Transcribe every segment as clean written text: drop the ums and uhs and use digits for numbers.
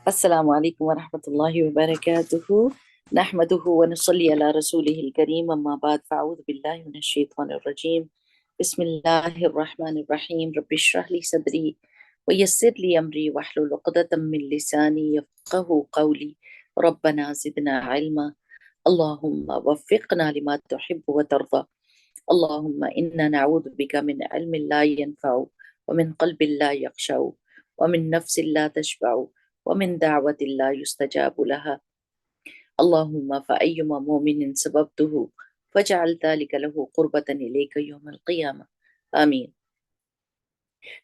السلام عليكم ورحمة الله وبركاته. نحمده ونصلي على رسوله الكريم، أما بعد، فأعوذ بالله من الشيطان الرجيم. بسم الله الرحمن الرحيم. رب اشرح لي صدري ويسر لي أمري واحلل عقدة من لساني يفقه قولي. ربنا زدنا علما، اللهم وفقنا لما تحب وترضى. اللهم إنا نعوذ بك من علم لا ينفع، ومن قلب لا يخشع، ومن نفس لا تشبع، ومن دعوة لا يستجاب لها. اللهم فأيما مؤمن سببته فاجعل ذلك له قربة إليك يوم القيامة. آمین.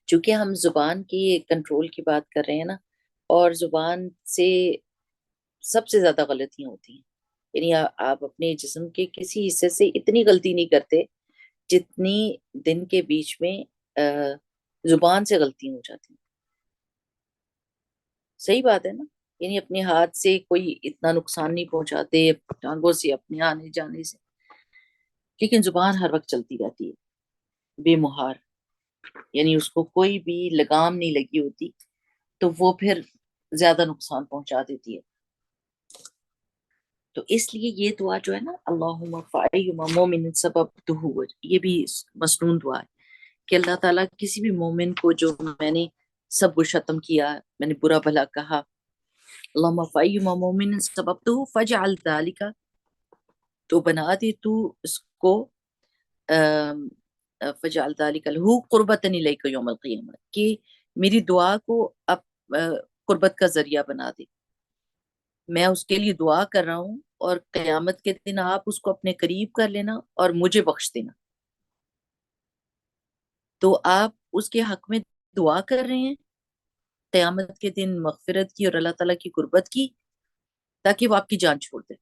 چونکہ ہم زبان کی کنٹرول کی بات کر رہے ہیں نا، اور زبان سے سب سے زیادہ غلطیاں ہوتی ہیں. یعنی آپ اپنے جسم کے کسی حصے سے اتنی غلطی نہیں کرتے جتنی دن کے بیچ میں زبان سے غلطی ہو جاتی ہیں. صحیح بات ہے نا. یعنی اپنے ہاتھ سے کوئی اتنا نقصان نہیں پہنچاتے، ٹانگوں سے اپنے آنے جانے سے، لیکن زبان ہر وقت چلتی رہتی ہے بے مہار. یعنی اس کو کوئی بھی لگام نہیں لگی ہوتی، تو وہ پھر زیادہ نقصان پہنچا دیتی ہے. تو اس لیے یہ دعا جو ہے نا، اللہم فأیما مومن سببتہ، یہ بھی مسنون دعا ہے کہ اللہ تعالیٰ کسی بھی مومن کو جو میں نے سب و شتم کیا، میں نے برا بھلا کہا، اللہم فأیما مومن سببتہ فجعل ذالک، تو بنا دے تو اس کو فجعل ذالک لہو قربۃ الیک یوم القیامہ، کہ میری دعا کو اب قربت کا ذریعہ بنا دے. میں اس کے لیے دعا کر رہا ہوں، اور قیامت کے دن آپ اس کو اپنے قریب کر لینا اور مجھے بخش دینا. تو آپ اس کے حق میں دعا کر رہے ہیں قیامت کے دن مغفرت کی اور اللہ تعالیٰ کی قربت کی، تاکہ وہ آپ کی جان چھوڑ دے.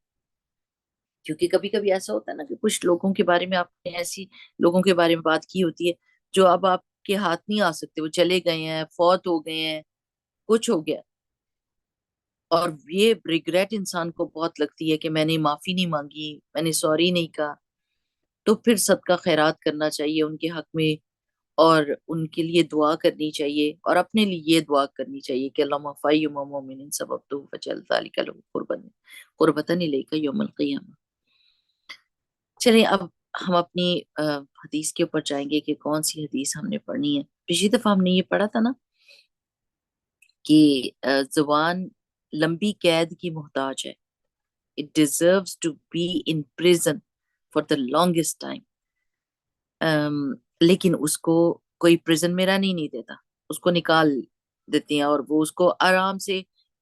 کیونکہ کبھی کبھی ایسا ہوتا ہے نا کہ کچھ لوگوں کے بارے میں آپ نے ایسی لوگوں کے بارے میں بات کی ہوتی ہے جو اب آپ کے ہاتھ نہیں آ سکتے، وہ چلے گئے ہیں، فوت ہو گئے ہیں، کچھ ہو گیا. اور یہ ریگریٹ انسان کو بہت لگتی ہے کہ میں نے معافی نہیں مانگی، میں نے سوری نہیں کہا. تو پھر صدقہ خیرات کرنا چاہیے ان کے حق میں، اور ان کے لیے دعا کرنی چاہیے، اور اپنے لیے یہ دعا کرنی چاہیے کہ اللہم فأیما مومن سببتہ فجعل ذلک لہ قربۃ الیک یوم القیامہ. چلیں اب ہم اپنی حدیث کے اوپر جائیں گے کہ کون سی حدیث ہم نے پڑھنی ہے. پچھلی دفعہ ہم نے یہ پڑھا تھا نا کہ زبان لمبی قید کی محتاج ہے. It deserves to be in prison for the longest time. لیکن اس کو کوئی پریزن میں رہنے نہیں دیتا، اس کو نکال دیتے ہیں اور وہ اس کو آرام سے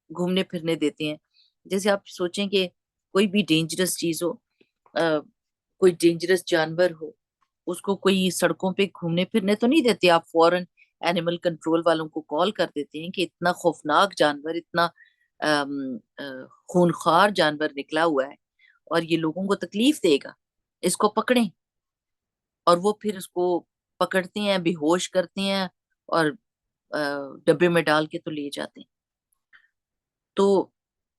گھومنے پھرنے دیتے ہیں. جیسے آپ سوچیں کہ کوئی بھی ڈینجرس چیز ہو، کوئی ڈینجرس جانور ہو، اس کو کوئی سڑکوں پہ گھومنے پھرنے تو نہیں دیتے. آپ فوراً اینیمل کنٹرول والوں کو کال کر دیتے ہیں کہ اتنا خوفناک جانور، اتنا خونخوار جانور نکلا ہوا ہے اور یہ لوگوں کو تکلیف دے گا، اس کو پکڑیں. اور وہ پھر اس کو پکڑتے ہیں، بے ہوش کرتے ہیں، اور ڈبے میں ڈال کے تو لے جاتے ہیں. تو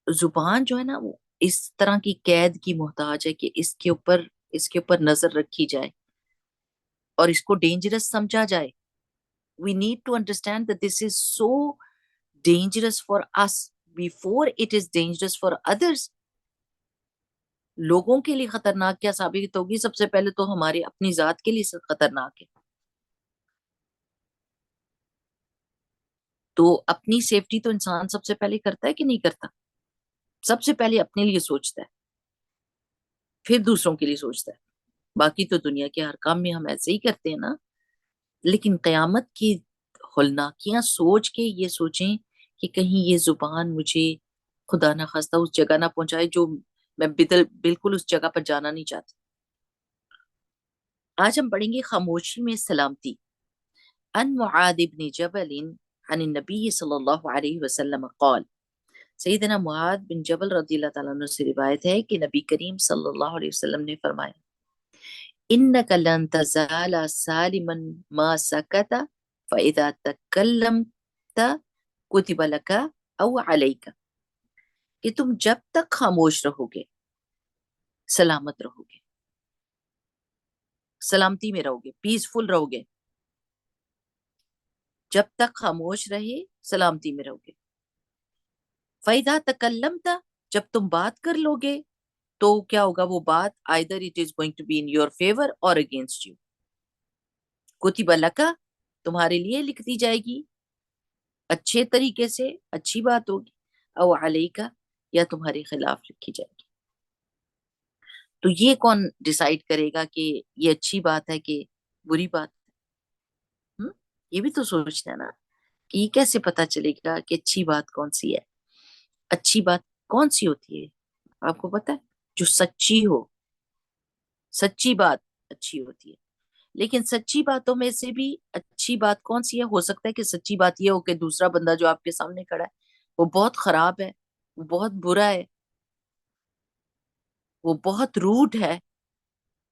زبان جو ہے نا، وہ اس طرح کی قید کی محتاج ہے کہ اس کے اوپر نظر رکھی جائے اور اس کو ڈینجرس سمجھا جائے. We need to understand that this is so dangerous for us before it is dangerous for others. لوگوں کے لیے خطرناک کیا ثابت ہوگی؟ سب سے پہلے تو ہمارے اپنی ذات کے لیے خطرناک ہے. تو اپنی سیفٹی تو انسان سب سے پہلے کرتا ہے کہ نہیں کرتا؟ سب سے پہلے اپنے لیے سوچتا ہے، پھر دوسروں کے لیے سوچتا ہے. باقی تو دنیا کے ہر کام میں ہم ایسے ہی کرتے ہیں نا. لیکن قیامت کی ہولناکیاں سوچ کے یہ سوچیں کہ کہیں یہ زبان مجھے خدا نہ خواستہ اس جگہ نہ پہنچائے جو میں بالکل اس جگہ پر جانا نہیں چاہتی. آج ہم پڑھیں گے خاموشی میں سلامتی. عن معاذ بن جبل عن النبی صلی اللہ علیہ وسلم قال، سیدنا معاذ بن جبل رضی اللہ تعالیٰ عنہ سے روایت ہے کہ نبی کریم صلی اللہ علیہ وسلم نے فرمایا، انک لن تزال سالما ما سکت فاذا تکلمت کتب لک او علیک، کہ تم جب تک خاموش رہو گے سلامت رہو گے، سلامتی میں رہو گے، پیسفل رہو گے. جب تک خاموش رہے سلامتی میں رہو گے. فَإِذَا تَكَلَّمْتَ، جب تم بات کر لو گے تو کیا ہوگا وہ بات either it is going to be in your favor or against you. کتب لکا، تمہارے لیے لکھ دی جائے گی اچھے طریقے سے، اچھی بات ہوگی، او علیکا، یا تمہارے خلاف لکھی جائے گی. تو یہ کون ڈیسائیڈ کرے گا کہ یہ اچھی بات ہے کہ بری بات ہے؟ یہ بھی تو سوچنا ہے نا کہ یہ کیسے پتا چلے گا کہ اچھی بات کون سی ہے. اچھی بات کون سی ہوتی ہے آپ کو پتا ہے؟ جو سچی ہو، سچی بات اچھی ہوتی ہے. لیکن سچی باتوں میں سے بھی اچھی بات کون سی ہے؟ ہو سکتا ہے کہ سچی بات یہ ہو کہ دوسرا بندہ جو آپ کے سامنے کھڑا ہے وہ بہت خراب ہے، وہ بہت برا ہے، وہ بہت روڈ ہے.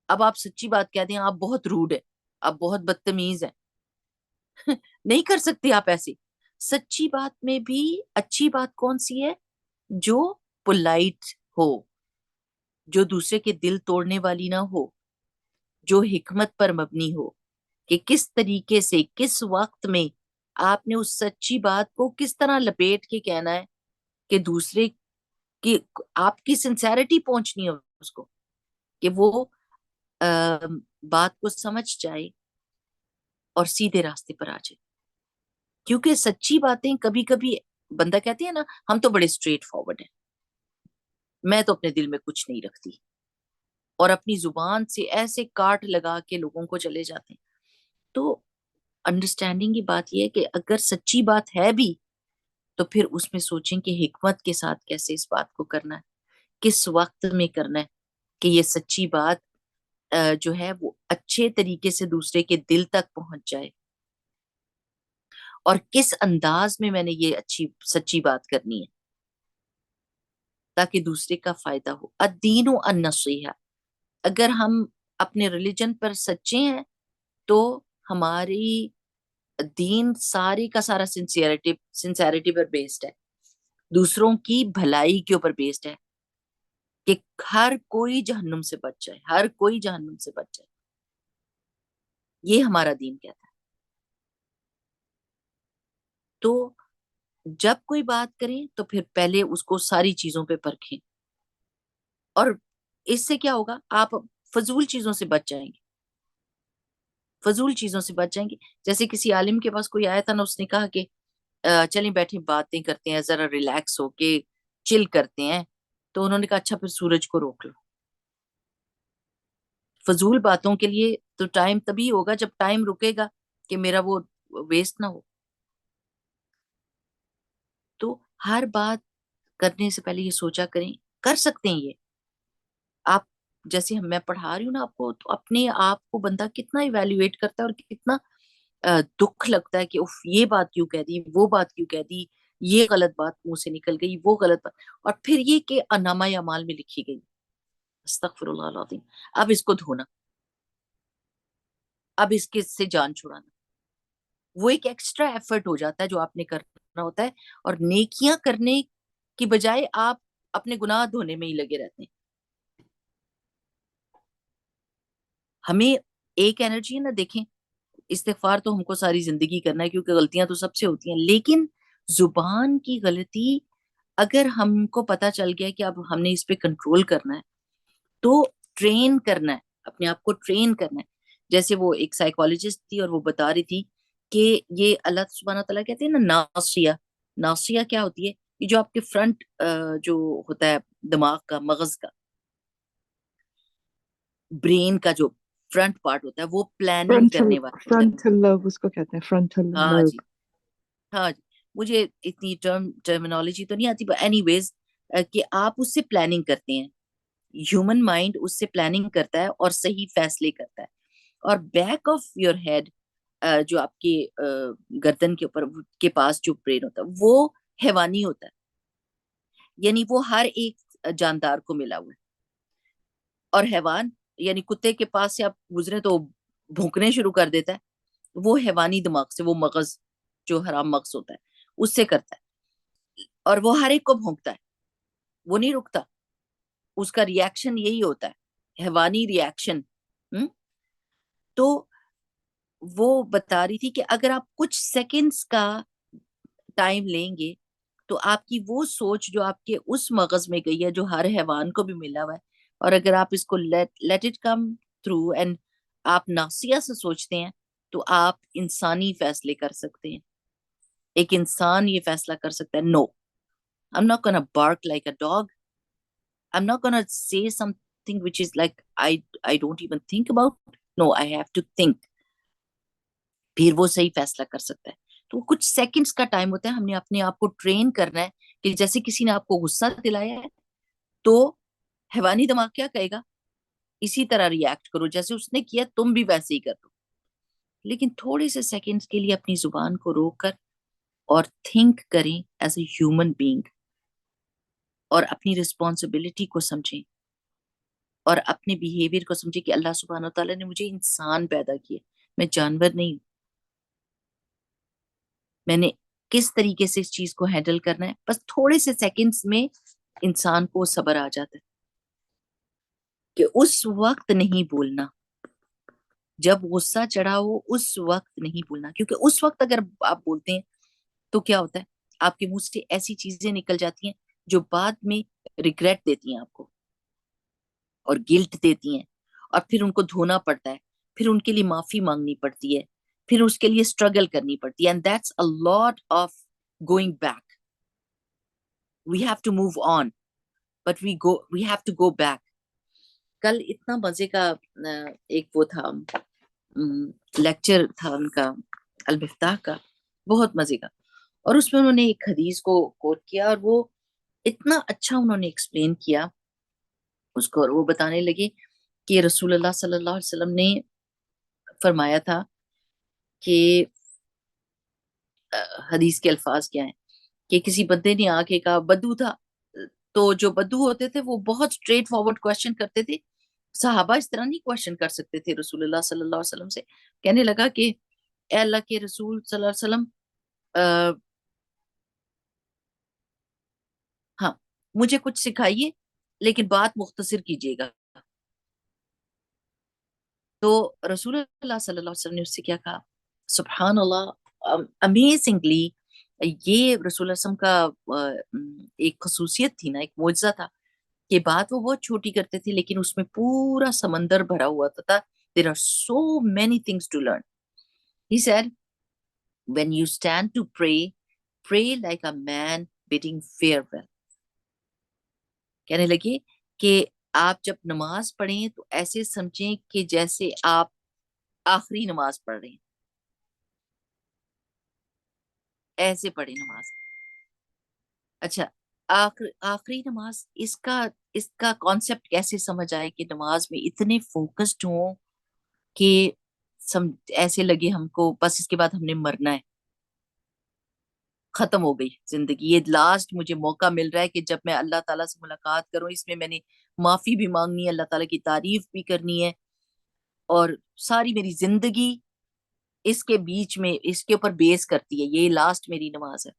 اب آپ سچی بات کہہ دیں آپ بہت روڈ ہے، آپ بہت بدتمیز ہیں. نہیں کر سکتے آپ ایسے. سچی بات میں بھی اچھی بات کون سی ہے؟ جو پولائٹ ہو، جو دوسرے کے دل توڑنے والی نہ ہو، جو حکمت پر مبنی ہو، کہ کس طریقے سے کس وقت میں آپ نے اس سچی بات کو کس طرح لپیٹ کے کہنا ہے کہ دوسرے کی آپ کی سنسیریٹی پہنچنی ہے اس کو، کہ وہ بات کو سمجھ جائے اور سیدھے راستے پر آ جائے. کیونکہ سچی باتیں کبھی کبھی بندہ کہتے ہیں نا ہم تو بڑے اسٹریٹ فارورڈ ہیں، میں تو اپنے دل میں کچھ نہیں رکھتی، اور اپنی زبان سے ایسے کاٹ لگا کے لوگوں کو چلے جاتے ہیں. تو انڈرسٹینڈنگ کی بات یہ ہے کہ اگر سچی بات ہے بھی تو پھر اس میں سوچیں کہ حکمت کے ساتھ کیسے اس بات کو کرنا ہے، کس وقت میں کرنا ہے کہ یہ سچی بات جو ہے وہ اچھے طریقے سے دوسرے کے دل تک پہنچ جائے، اور کس انداز میں میں نے یہ اچھی سچی بات کرنی ہے تاکہ دوسرے کا فائدہ ہو. الدین النصیحہ، اگر ہم اپنے ریلیجن پر سچے ہیں تو ہماری دین ساری کا سارا سنسیریٹی پر بیسڈ ہے، دوسروں کی بھلائی کے اوپر بیسڈ ہے کہ ہر کوئی جہنم سے بچ جائے، ہر کوئی جہنم سے بچ جائے. یہ ہمارا دین کہتا ہے. تو جب کوئی بات کریں تو پھر پہلے اس کو ساری چیزوں پہ پرکھیں، اور اس سے کیا ہوگا آپ فضول چیزوں سے بچ جائیں گے، فضول چیزوں سے بچ جائیں گے. جیسے کسی عالم کے پاس کوئی آیا تھا نا، اس نے کہا کہ چلیں بیٹھیں باتیں کرتے ہیں، ذرا ریلیکس ہو کے چل کرتے ہیں. تو انہوں نے کہا اچھا پھر سورج کو روک لو. فضول باتوں کے لیے تو ٹائم تبھی ہوگا جب ٹائم رکے گا کہ میرا وہ ویسٹ نہ ہو. تو ہر بات کرنے سے پہلے یہ سوچا کریں. کر سکتے ہیں یہ آپ، جیسے میں پڑھا رہی ہوں نا آپ کو، تو اپنے آپ کو بندہ کتنا ایویلویٹ کرتا ہے اور کتنا دکھ لگتا ہے کہ اف یہ بات کیوں کہہ دی، وہ بات کیوں کہہ دی، یہ غلط بات منہ سے نکل گئی، وہ غلط بات، اور پھر یہ کہ انامہ اعمال میں لکھی گئی. استغفر اللہ العظیم. اب اس کو دھونا، اب اس کے سے جان چھڑانا، وہ ایک ایکسٹرا ایفرٹ ہو جاتا ہے جو آپ نے کرنا ہوتا ہے، اور نیکیاں کرنے کی بجائے آپ اپنے گناہ دھونے میں ہی لگے رہتے ہیں. ہمیں ایک انرجی ہے نا، دیکھیں استغفار تو ہم کو ساری زندگی کرنا ہے کیونکہ غلطیاں تو سب سے ہوتی ہیں، لیکن زبان کی غلطی اگر ہم کو پتا چل گیا کہ اب ہم نے اس پہ کنٹرول کرنا ہے تو ٹرین کرنا ہے، اپنے آپ کو ٹرین کرنا ہے. جیسے وہ ایک سائیکالوجسٹ تھی اور وہ بتا رہی تھی کہ یہ اللہ سبحانہ تعالیٰ کہتے ہیں نا ناصیہ. ناصیہ کیا ہوتی ہے؟ یہ جو آپ کے فرنٹ جو ہوتا ہے دماغ کا، مغز کا، برین کا جو فرنٹ پارٹ ہوتا ہے وہ پلاننگ فرنٹل کرنے والا ہوتا ہے. فرنٹل لوب اس کو کہتے ہیں، فرنٹل ہاں لوب. جی، ہاں جی. مجھے اتنی ٹرمینالوجی تو نہیں آتی، اینی ویز کہ آپ اس سے پلاننگ کرتے ہیں. ہیومن مائنڈ اس سے پلاننگ کرتا ہے اور صحیح فیصلے کرتا ہے. اور بیک آف یور ہیڈ جو آپ کی گردن کے اوپر کے پاس جو برین ہوتا ہے وہ حیوانی ہوتا ہے، یعنی وہ ہر ایک جاندار کو ملا ہوا ہے. اور حیوان یعنی کتے کے پاس سے آپ گزرے تو بھونکنے شروع کر دیتا ہے، وہ حیوانی دماغ سے، وہ مغز جو حرام مغز ہوتا ہے اس سے کرتا ہے، اور وہ ہر ایک کو بھونکتا ہے، وہ نہیں رکتا. اس کا ری ایکشن یہی ہوتا ہے، حیوانی ری ایکشن. تو وہ بتا رہی تھی کہ اگر آپ کچھ سیکنڈز کا ٹائم لیں گے تو آپ کی وہ سوچ جو آپ کے اس مغز میں گئی ہے جو ہر حیوان کو بھی ملا ہوا ہے، اور اگر آپ اس کو late it come through and آپ ناسیہ سے سوچتے ہیں تو آپ انسانی فیصلے کر سکتے ہیں. ایک انسان یہ فیصلہ کر سکتا ہے نو I'm not gonna bark like a dog. I'm not gonna say something which is like I don't even think about. No, I have to think. پھر وہ صحیح فیصلہ کر سکتا ہے. تو کچھ سیکنڈز کا ٹائم ہوتا ہے، ہم نے اپنے آپ کو ٹرین کرنا ہے کہ جیسے کسی نے آپ کو غصہ دلایا ہے تو حیوانی دماغ کیا کہے گا، اسی طرح ریئیکٹ کرو جیسے اس نے کیا، تم بھی ویسے ہی کر دو. لیکن تھوڑے سے سیکنڈز کے لیے اپنی زبان کو روک کر اور تھنک کریں ایز اے ہیومن بینگ، اور اپنی رسپانسبلٹی کو سمجھیں اور اپنے بیہیویئر کو سمجھیں کہ اللہ سبحانہ وتعالیٰ نے مجھے انسان پیدا کیا، میں جانور نہیں. میں نے کس طریقے سے اس چیز کو ہینڈل کرنا ہے. بس تھوڑے سے سیکنڈز میں انسان کو صبر آ جاتا ہے کہ اس وقت نہیں بولنا، جب غصہ چڑھا ہو اس وقت نہیں بولنا، کیونکہ اس وقت اگر آپ بولتے ہیں تو کیا ہوتا ہے، آپ کے منہ سے ایسی چیزیں نکل جاتی ہیں جو بعد میں ریگریٹ دیتی ہیں آپ کو اور گلٹ دیتی ہیں، اور پھر ان کو دھونا پڑتا ہے، پھر ان کے لیے معافی مانگنی پڑتی ہے، پھر اس کے لیے اسٹرگل کرنی پڑتی ہے. And that's a lot of going back. We have to move on, but we have to go back. کل اتنا مزے کا ایک وہ تھا لیکچر تھا ان کا، المفتاح کا، بہت مزے کا، اور اس میں انہوں نے ایک حدیث کو کوٹ کیا اور وہ اتنا اچھا انہوں نے ایکسپلین کیا اس کو، اور وہ بتانے لگے کہ رسول اللہ صلی اللہ علیہ وسلم نے فرمایا تھا کہ حدیث کے الفاظ کیا ہیں کہ کسی بندے نے آ کے کہا، بدو تھا، تو جو بدو ہوتے تھے وہ بہت اسٹریٹ فارورڈ کوشچن کرتے تھے. صحابہ اس طرح نہیں کوشچن کر سکتے تھے رسول اللہ صلی اللہ علیہ وسلم سے. کہنے لگا کہ اے اللہ کے رسول صلی اللہ علیہ وسلم، ہاں مجھے کچھ سکھائیے لیکن بات مختصر کیجیے گا. تو رسول اللہ صلی اللہ علیہ وسلم نے اس سے کیا کہا، سبحان اللہ، امیزنگلی، یہ رسول اللہ صلی اللہ علیہ وسلم کا ایک خصوصیت تھی نا، ایک معجزہ تھا کہ بات وہ بہت چھوٹی کرتے تھے لیکن اس میں پورا سمندر بھرا ہوا تھا. There are so many things to learn. He said, when you stand to pray, pray like a man bidding farewell. کہنے لگے کہ آپ جب نماز پڑھیں تو ایسے سمجھیں کہ جیسے آپ آخری نماز پڑھ رہے ہیں، ایسے پڑھیں نماز. اچھا، آخری نماز، اس کا کانسیپٹ کیسے سمجھ آئے کہ نماز میں اتنے فوکسڈ ہوں کہ ایسے لگے ہم کو بس اس کے بعد ہم نے مرنا ہے، ختم ہو گئی زندگی، یہ لاسٹ مجھے موقع مل رہا ہے کہ جب میں اللہ تعالیٰ سے ملاقات کروں، اس میں نے معافی بھی مانگنی ہے، اللہ تعالیٰ کی تعریف بھی کرنی ہے، اور ساری میری زندگی اس کے بیچ میں اس کے اوپر بیس کرتی ہے، یہ لاسٹ میری نماز ہے.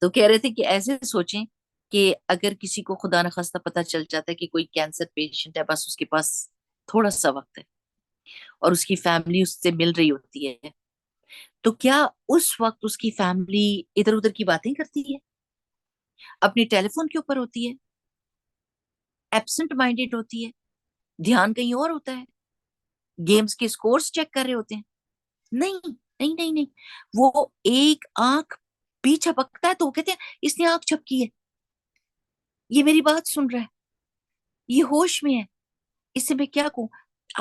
تو کہہ رہے تھے کہ ایسے سوچیں کہ اگر کسی کو خدا نخواستہ پتہ چل جاتا ہے کہ کوئی کینسر پیشنٹ ہے، بس اس کے پاس تھوڑا سا وقت ہے اور اس کی فیملی اس سے مل رہی ہوتی ہے، تو کیا اس وقت اس کی فیملی ادھر ادھر کی باتیں کرتی ہے، اپنی ٹیلی فون کے اوپر ہوتی ہے، ایبسنٹ مائنڈیڈ ہوتی ہے، دھیان کہیں اور ہوتا ہے، گیمز کے سکورز چیک کر رہے ہوتے ہیں؟ نہیں نہیں نہیں نہیں، وہ ایک آنکھ بھی چھپکتا ہے تو وہ کہتے ہیں اس نے آنکھ چھپکی ہے، یہ میری بات سن رہا ہے، یہ ہوش میں ہے، اس سے میں کیا کہوں.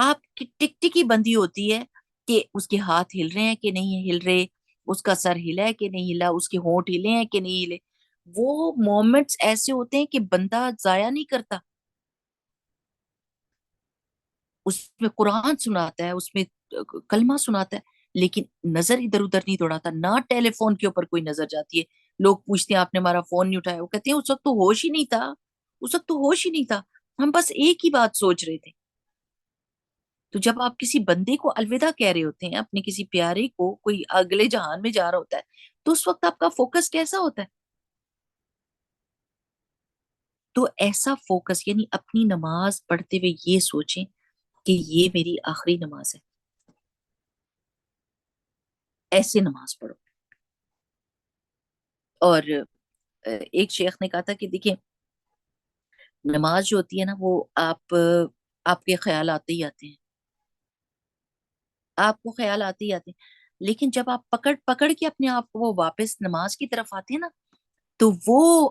آپ کی ٹک ٹکی بندی ہوتی ہے کہ اس کے ہاتھ ہل رہے ہیں کہ نہیں ہل رہے، اس کا سر ہلا ہے کہ نہیں ہلا، اس کے ہونٹ ہلے ہیں کہ نہیں ہلے. وہ مومنٹس ایسے ہوتے ہیں کہ بندہ ضائع نہیں کرتا. اس میں قرآن سناتا ہے، اس میں کلمہ سناتا ہے، لیکن نظر ادھر ادھر نہیں دوڑاتا، نہ ٹیلی فون کے اوپر کوئی نظر جاتی ہے. لوگ پوچھتے ہیں آپ نے ہمارا فون نہیں اٹھایا، وہ کہتے ہیں اس وقت تو ہوش ہی نہیں تھا، اس وقت تو ہوش ہی نہیں تھا، ہم بس ایک ہی بات سوچ رہے تھے. تو جب آپ کسی بندے کو الوداع کہہ رہے ہوتے ہیں، اپنے کسی پیارے کو، کوئی اگلے جہان میں جا رہا ہوتا ہے، تو اس وقت آپ کا فوکس کیسا ہوتا ہے؟ تو ایسا فوکس، یعنی اپنی نماز پڑھتے ہوئے یہ سوچیں کہ یہ میری آخری نماز ہے، ایسے نماز پڑھو. اور ایک شیخ نے کہا تھا کہ دیکھیں نماز جو ہوتی ہے نا وہ آپ کے خیال آتے ہی آتے ہیں، آپ کو خیال آتے ہی آتے ہیں، لیکن جب آپ پکڑ پکڑ کے اپنے آپ کو وہ واپس نماز کی طرف آتے ہیں نا تو وہ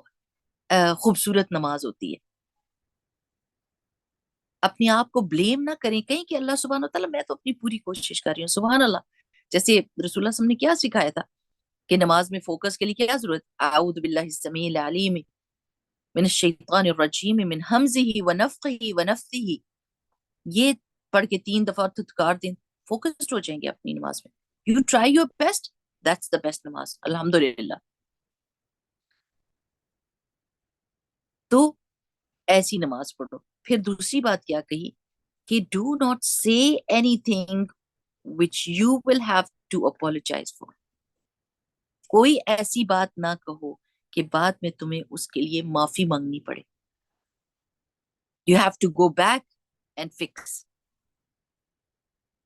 خوبصورت نماز ہوتی ہے. اپنے آپ کو بلیم نہ کریں کہیں کہ اللہ سبحانہ وتعالیٰ میں تو اپنی پوری کوشش کر رہی ہوں، سبحان اللہ. جیسے رسول اللہ صلی اللہ علیہ وسلم نے کیا سکھایا تھا کہ نماز میں فوکس کے لیے کیا ضرورت، اعوذ باللہ السمیع العلیم من الشیطان الرجیم من حمزه ونفخه ونفثه، یہ پڑھ کے 3 دفعہ تھتکار دیں، فوکسڈ ہو جائیں گے اپنی نماز میں. You try your best, that's the best نماز الحمدللہ. تو ایسی نماز پڑھو. پھر دوسری بات کیا کہی کہ ڈو ناٹ سے any thing which you will have to apologize for. کوئی ایسی بات نہ کہو کہ بعد میں تمہیں اس کے لیے معافی مانگنی پڑے. You have to go back and fix.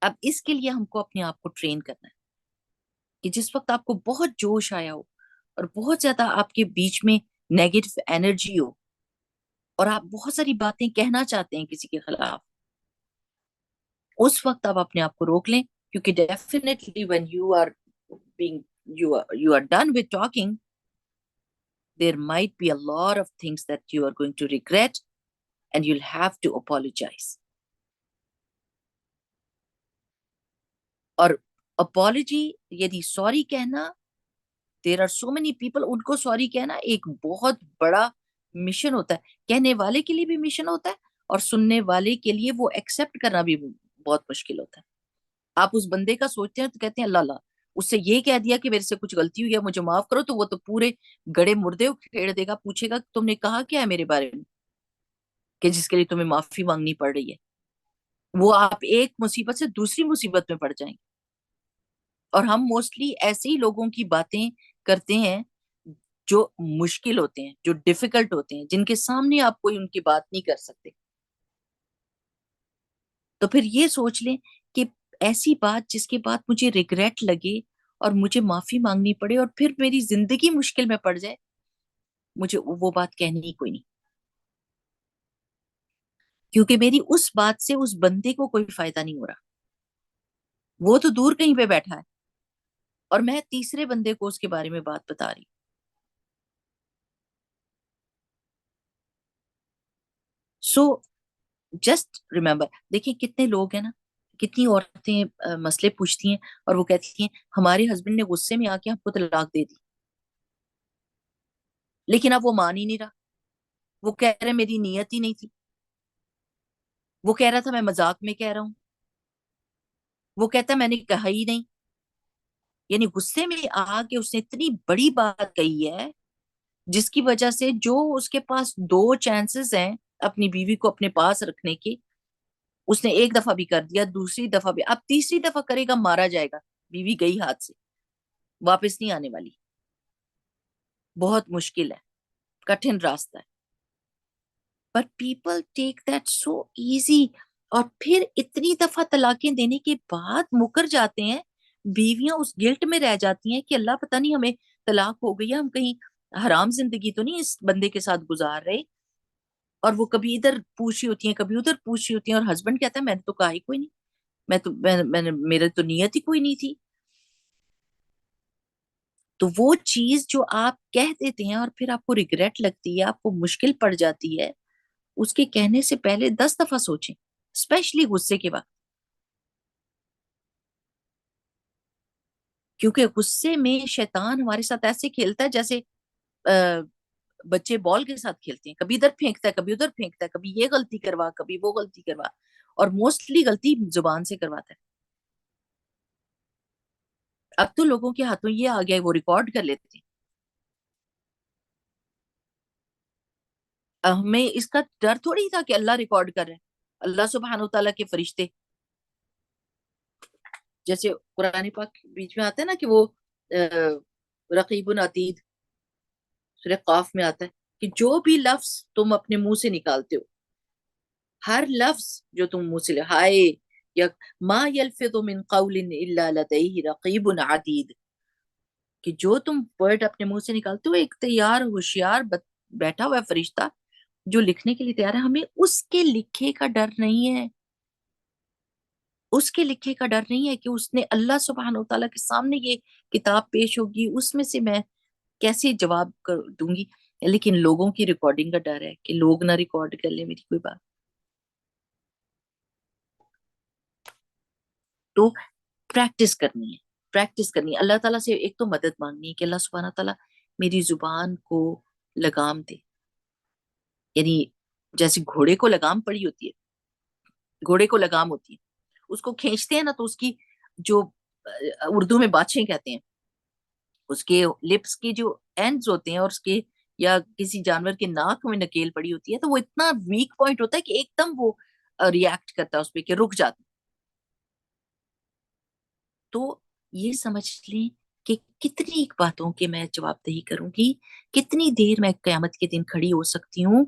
اب اس کے لیے ہم کو اپنے آپ کو ٹرین کرنا ہے کہ جس وقت آپ کو بہت جوش آیا ہو اور بہت زیادہ آپ کے بیچ میں نیگیٹو انرجی ہو اور آپ بہت ساری باتیں کہنا چاہتے ہیں کسی کے خلاف، اس وقت آپ اپنے آپ کو روک لیں. کیونکہ definitely when you are being you are done with talking, there might be a lot of things that you are going to regret and you'll have to apologize. اور apology یعنی سوری کہنا، there are so many people، ان کو sorry کہنا ایک بہت بڑا mission ہوتا ہے. کہنے والے کے لیے بھی مشن ہوتا ہے اور سننے والے کے لیے وہ ایکسپٹ کرنا بھی بہت مشکل ہوتا ہے. آپ اس بندے کا سوچتے ہیں تو کہتے ہیں اللہ اللہ اس سے یہ کہہ دیا کہ میرے سے کچھ غلطی ہوئی ہے مجھے معاف کرو، تو وہ تو پورے گڑے مردے کھیڑ دے گا، پوچھے گا تم نے کہا کیا ہے میرے بارے میں کہ جس کے لیے تمہیں معافی مانگنی پڑ رہی ہے. وہ آپ ایک مصیبت سے دوسری مصیبت میں پڑ جائیں گے. اور ہم موسٹلی ایسے ہی لوگوں کی باتیں کرتے ہیں جو مشکل ہوتے ہیں، جو ڈیفیکلٹ ہوتے ہیں، جن کے سامنے آپ کوئی ان کی بات نہیں کر سکتے. تو پھر یہ سوچ لیں کہ ایسی بات جس کے بعد مجھے ریگریٹ لگے اور مجھے معافی مانگنی پڑے اور پھر میری زندگی مشکل میں پڑ جائے، مجھے وہ بات کہنی ہی کوئی نہیں. کیونکہ میری اس بات سے اس بندے کو کوئی فائدہ نہیں ہو رہا، وہ تو دور کہیں پہ بیٹھا ہے اور میں تیسرے بندے کو اس کے بارے میں بات بتا رہی. سو جسٹ ریمبر، دیکھیں کتنے لوگ ہیں نا، کتنی عورتیں مسئلے پوچھتی ہیں اور وہ کہتی ہیں ہمارے ہسبینڈ نے غصے میں آ کے ہم کو طلاق دے دی، لیکن اب وہ مان ہی نہیں رہا. وہ کہہ رہے میری نیت ہی نہیں تھی، وہ کہہ رہا تھا میں مذاق میں کہہ رہا ہوں، وہ کہتا میں نے کہا ہی نہیں. یعنی غصے میں آ کے اس نے اتنی بڑی بات کہی ہے جس کی وجہ سے جو اس کے پاس 2 چانسز ہیں اپنی بیوی کو اپنے پاس رکھنے کی، اس نے ایک دفعہ بھی کر دیا، دوسری دفعہ بھی، اب تیسری دفعہ کرے گا مارا جائے گا. بیوی گئی ہاتھ سے، واپس نہیں آنے والی. بہت مشکل ہے، کٹھن راستہ ہے. پر people take that so easy. اور پھر اتنی دفعہ طلاقیں دینے کے بعد مکر جاتے ہیں، بیویاں اس گلٹ میں رہ جاتی ہیں کہ اللہ پتہ نہیں ہمیں طلاق ہو گئی ہے، ہم کہیں حرام زندگی تو نہیں اس بندے کے ساتھ گزار رہے. اور وہ کبھی ادھر پوچھی ہوتی ہیں کبھی ادھر پوچھی ہوتی ہیں اور ہسبینڈ کہتا ہے میں نے تو کہا ہی کوئی نہیں، میں نے میرے تو نیت ہی کوئی نہیں تھی. تو وہ چیز جو آپ کہہ دیتے ہیں اور پھر آپ کو ریگریٹ لگتی ہے، آپ کو مشکل پڑ جاتی ہے، اس کے کہنے سے پہلے 10 دفعہ سوچیں، اسپیشلی غصے کے وقت. کیونکہ غصے میں شیطان ہمارے ساتھ ایسے کھیلتا ہے جیسے بچے بال کے ساتھ کھیلتے ہیں، کبھی ادھر پھینکتا ہے کبھی ادھر پھینکتا ہے، کبھی یہ غلطی کروا کبھی وہ غلطی کروا، اور موسٹلی غلطی زبان سے کرواتا ہے. اب تو لوگوں کے ہاتھوں یہ آ گیا ہے وہ ریکارڈ کر لیتے ہیں. ہمیں اس کا ڈر تھوڑی تھا کہ اللہ ریکارڈ کر رہے ہیں. اللہ سبحانہ وتعالیٰ کے فرشتے، جیسے قرآن پاک بیچ میں آتا ہے نا کہ وہ رقیب عتید، سورہ قاف میں آتا ہے کہ جو بھی لفظ تم اپنے منہ سے نکالتے ہو، ہر لفظ جو تم منہ سے ہائے یا ما یلفظ من قول الا لدیہ رقیب عتید، کہ جو تم ورڈ اپنے منہ سے نکالتے ہو، ایک تیار ہوشیار بیٹھا ہوا ہے فرشتہ جو لکھنے کے لیے تیار ہے. ہمیں اس کے لکھے کا ڈر نہیں ہے، اس کے لکھے کا ڈر نہیں ہے کہ اس نے اللہ سبحانہ و تعالیٰ کے سامنے یہ کتاب پیش ہوگی، اس میں سے میں کیسے جواب دوں گی. لیکن لوگوں کی ریکارڈنگ کا ڈر ہے کہ لوگ نہ ریکارڈ کر لیں میری کوئی بات. تو پریکٹس کرنی ہے، پریکٹس کرنی ہے. اللہ تعالیٰ سے ایک تو مدد مانگنی ہے کہ اللہ سبحانہ تعالیٰ میری زبان کو لگام دے. یعنی جیسے گھوڑے کو لگام پڑی ہوتی ہے، گھوڑے کو لگام ہوتی ہے، اس کو کھینچتے ہیں نا تو اس کی جو اردو میں بادشاہ کہتے ہیں، اس کے لپس کے جو اینڈز ہوتے ہیں اور اس کے یا کسی جانور کے ناک میں نکیل پڑی ہوتی ہے تو وہ اتنا ویک پوائنٹ ہوتا ہے کہ ایک دم وہ ریئیکٹ کرتا ہے اس پہ کہ رک جاتا. تو یہ سمجھ لیں کہ کتنی باتوں کے میں جواب دہی کروں گی، کتنی دیر میں قیامت کے دن کھڑی ہو سکتی ہوں.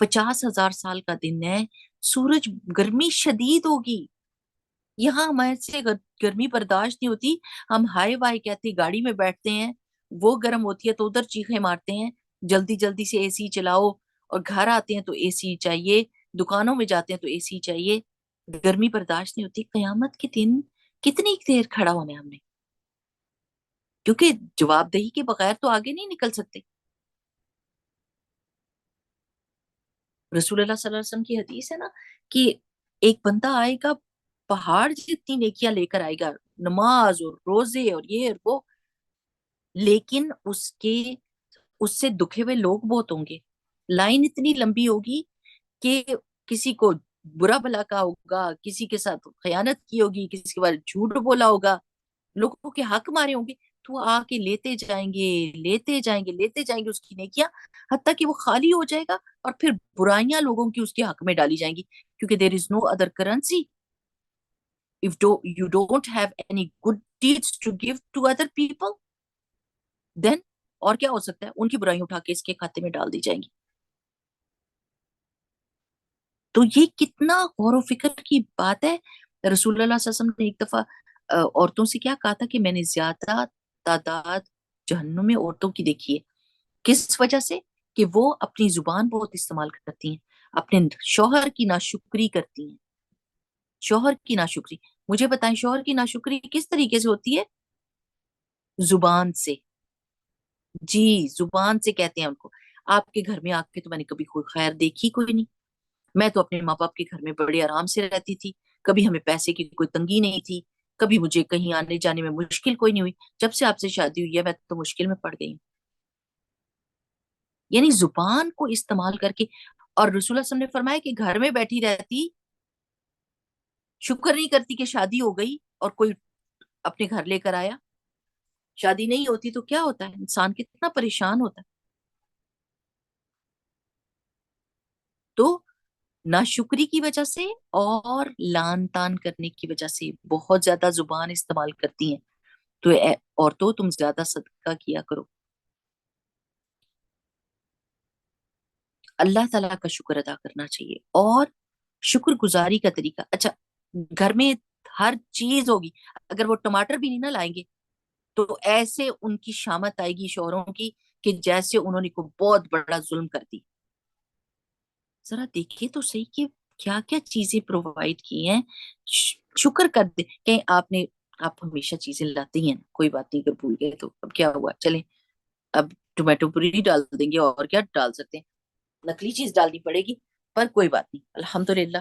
50,000 سال کا دن ہے، سورج، گرمی شدید ہوگی. یہاں ہمارے سے گرمی برداشت نہیں ہوتی، ہم ہائے وائے کہتے گاڑی میں بیٹھتے ہیں، وہ گرم ہوتی ہے تو ادھر چیخیں مارتے ہیں جلدی جلدی سے اے سی چلاؤ، اور گھر آتے ہیں تو اے سی چاہیے، دکانوں میں جاتے ہیں تو اے سی چاہیے. گرمی برداشت نہیں ہوتی. قیامت کے دن کتنی دیر کھڑا ہونا ہے ہم نے، کیونکہ جواب دہی کے بغیر تو آگے نہیں نکل سکتے. رسول اللہ صلی اللہ علیہ وسلم کی حدیث ہے نا کہ ایک بندہ آئے گا، پہاڑ جتنی نیکیاں لے کر آئے گا، نماز اور روزے اور یہ اور وہ، لیکن اس سے دکھے ہوئے لوگ بہت ہوں گے. لائن اتنی لمبی ہوگی کہ کسی کو برا بھلا کہا ہوگا، کسی کے ساتھ خیانت کی ہوگی، کسی کے بارے جھوٹ بولا ہوگا، لوگوں کے حق مارے ہوں گے، تو وہ آ کے لیتے جائیں گے، لیتے جائیں گے، لیتے جائیں گے اس کی نیکیاں، حتیٰ کہ وہ خالی ہو جائے گا اور پھر برائیاں لوگوں کی اس کے حق میں ڈالی جائیں گی. کیونکہ there is no other currency if you don't have any good deeds to give to other people, then اور کیا ہو سکتا ہے، ان کی برائیاں اٹھا کے اس کے کھاتے میں ڈال دی جائیں گی. تو یہ کتنا غور و فکر کی بات ہے. رسول اللہ صلی اللہ علیہ وسلم نے ایک دفعہ عورتوں سے کیا کہا تھا کہ میں نے زیادہ تعداد جہنم میں عورتوں کی دیکھی ہے. کس وجہ سے؟ کہ وہ اپنی زبان بہت استعمال کرتی ہیں، اپنے شوہر کی ناشکری کرتی ہیں. شوہر کی ناشکری، مجھے بتائیں شوہر کی ناشکری کس طریقے سے ہوتی ہے؟ زبان سے. جی زبان سے کہتے ہیں ان کو. آپ کے گھر میں آ کے تو میں نے کبھی کوئی خیر دیکھی کوئی نہیں. میں تو اپنے ماں باپ کے گھر میں بڑے آرام سے رہتی تھی، کبھی ہمیں پیسے کی کوئی تنگی نہیں تھی، کبھی مجھے کہیں آنے جانے میں مشکل کوئی نہیں ہوئی. جب سے آپ سے شادی ہوئی ہے میں تو مشکل میں پڑ گئی ہوں. یعنی زبان کو استعمال کر کے. اور رسول اللہ صلی اللہ علیہ وسلم نے فرمایا کہ گھر میں بیٹھی رہتی، شکر نہیں کرتی کہ شادی ہو گئی اور کوئی اپنے گھر لے کر آیا. شادی نہیں ہوتی تو کیا ہوتا ہے، انسان کتنا پریشان ہوتا ہے. تو ناشکری کی وجہ سے اور لان تان کرنے کی وجہ سے بہت زیادہ زبان استعمال کرتی ہیں. تو عورتوں تم زیادہ صدقہ کیا کرو. اللہ تعالیٰ کا شکر ادا کرنا چاہیے. اور شکر گزاری کا طریقہ، اچھا گھر میں ہر چیز ہوگی، اگر وہ ٹماٹر بھی نہیں نہ لائیں گے تو ایسے ان کی شامت آئے گی شوہروں کی کہ جیسے انہوں نے کوئی بہت بڑا ظلم کر دی. ذرا دیکھیے تو صحیح کہ کیا کیا چیزیں پرووائڈ کی ہیں. شکر کر دیں کہ آپ ہمیشہ چیزیں لاتے ہی ہیں، کوئی بات نہیں، اگر بھول گئے تو اب کیا ہوا، چلیں اب ٹومیٹو پوری ڈال دیں گے، اور کیا ڈال سکتے ہیں، نکلی چیز ڈالنی پڑے گی، پر کوئی بات نہیں الحمدللہ.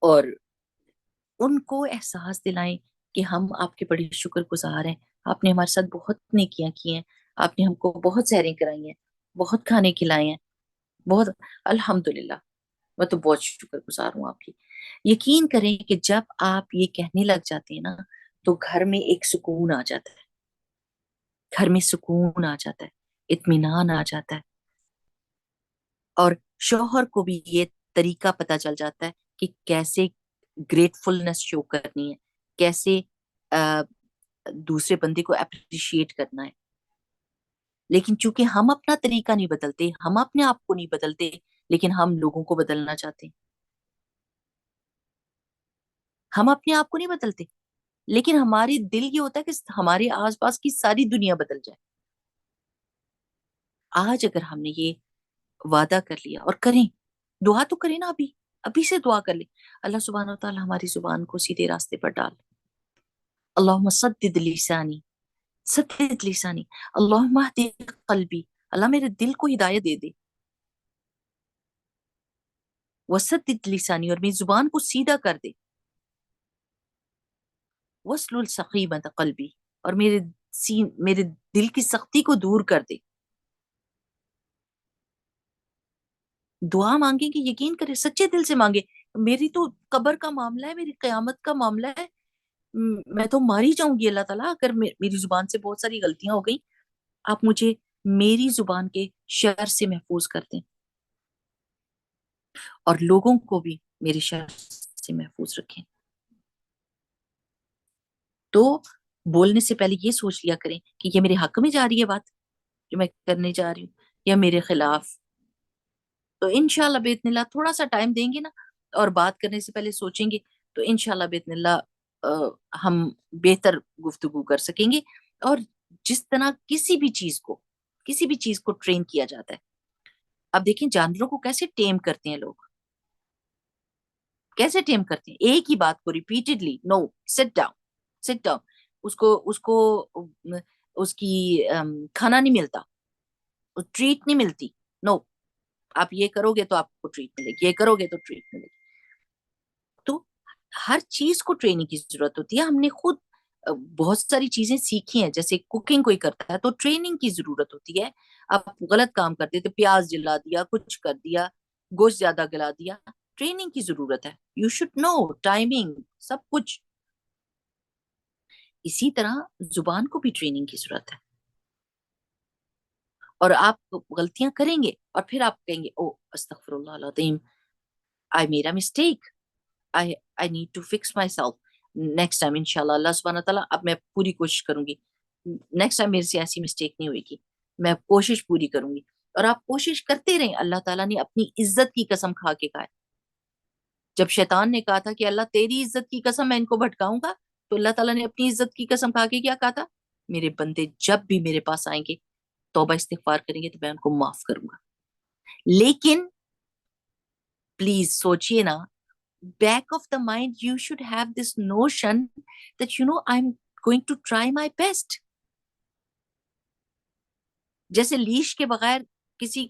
اور ان کو احساس دلائیں کہ ہم آپ کے بڑے شکر گزار ہیں، آپ نے ہمارے ساتھ بہت نیکیاں کی ہیں، آپ نے ہم کو بہت سیریں کرائی ہیں، بہت کھانے کھلائے ہیں، بہت الحمدللہ. میں تو بہت شکر گزار ہوں آپ کی. یقین کریں کہ جب آپ یہ کہنے لگ جاتے ہیں نا تو گھر میں ایک سکون آ جاتا ہے، گھر میں سکون آ جاتا ہے، اطمینان آ جاتا ہے. اور شوہر کو بھی یہ طریقہ پتا چل جاتا ہے کہ کیسے گریٹفلنس شو کرنی ہے، کیسے دوسرے بندے کو اپریشیٹ کرنا ہے. لیکن چونکہ ہم اپنا طریقہ نہیں بدلتے، ہم اپنے آپ کو نہیں بدلتے، لیکن ہم لوگوں کو بدلنا چاہتے ہیں. ہم اپنے آپ کو نہیں بدلتے، لیکن ہماری دل یہ ہوتا ہے کہ ہمارے آس پاس کی ساری دنیا بدل جائے. آج اگر ہم نے یہ وعدہ کر لیا اور کریں، دعا تو کریں نا، ابھی ابھی سے دعا کر لیں. اللہ سبحانہ و تعالیٰ ہماری زبان کو سیدھے راستے پر ڈال. اللہم سدد لسانی، سدد لسانی، اللہم اہدی قلبی، اللہ میرے دل کو ہدایت دے دے. وسدد لسانی، اور میری زبان کو سیدھا کر دے. وسلل سقیمۃ قلبی، اور میرے دل کی سختی کو دور کر دے. دعا مانگیں کہ یقین کرے، سچے دل سے مانگے. میری تو قبر کا معاملہ ہے، میری قیامت کا معاملہ ہے. میں تو ماری جاؤں گی اللہ تعالیٰ اگر میری زبان سے بہت ساری غلطیاں ہو گئی. آپ مجھے میری زبان کے شر سے محفوظ کر دیں، اور لوگوں کو بھی میرے شر سے محفوظ رکھیں. تو بولنے سے پہلے یہ سوچ لیا کریں کہ یہ میرے حق میں جا رہی ہے بات جو میں کرنے جا رہی ہوں، یا میرے خلاف. تو انشاءاللہ باذن اللہ تھوڑا سا ٹائم دیں گے نا، اور بات کرنے سے پہلے سوچیں گے، تو انشاءاللہ باذن اللہ ہم بہتر گفتگو کر سکیں گے. اور جس طرح کسی بھی چیز کو ٹرین کیا جاتا ہے. اب دیکھیں جانوروں کو کیسے ٹیم کرتے ہیں لوگ، کیسے ٹیم کرتے ہیں. ایک ہی بات کو ریپیٹڈلی، نو، سٹ ڈاؤن، سٹ ڈاؤن. اس کو اس کی کھانا نہیں ملتا، ٹریٹ نہیں ملتی. نو، آپ یہ کرو گے تو آپ کو ٹریٹ ملے گی، یہ کرو گے تو ٹریٹ ملے گی. تو ہر چیز کو ٹریننگ کی ضرورت ہوتی ہے. ہم نے خود بہت ساری چیزیں سیکھی ہیں، جیسے کوکنگ کوئی کرتا ہے تو ٹریننگ کی ضرورت ہوتی ہے. آپ غلط کام کرتے تو پیاز جلا دیا، کچھ کر دیا، گوشت زیادہ گلا دیا. ٹریننگ کی ضرورت ہے. یو شوڈ نو ٹائمنگ، سب کچھ. اسی طرح زبان کو بھی ٹریننگ کی ضرورت ہے. اور آپ غلطیاں کریں گے اور پھر آپ کہیں گے او استغفر اللہ العظیم، I made a mistake. I need to fix myself. Next time انشاءاللہ اللہ سبحانہ تعالیٰ، اب میں پوری کوشش کروں گی، نیکسٹ ٹائم میرے سے ایسی مسٹیک نہیں ہوئے گی، میں کوشش پوری کروں گی. اور آپ کوشش کرتے رہیں. اللہ تعالیٰ نے اپنی عزت کی قسم کھا کے کہا ہے. جب شیطان نے کہا تھا کہ اللہ تیری عزت کی قسم میں ان کو بھٹکاؤں گا، تو اللہ تعالیٰ نے اپنی عزت کی قسم کھا کے کیا کہا تھا؟ میرے بندے جب بھی میرے پاس آئیں گے، توبہ استغفار کریں گے، تو میں ان کو معاف کروں گا. لیکن پلیز سوچئے نا، back of the mind you should have this notion that I'm going to try my best. جیسے لیش کے بغیر کسی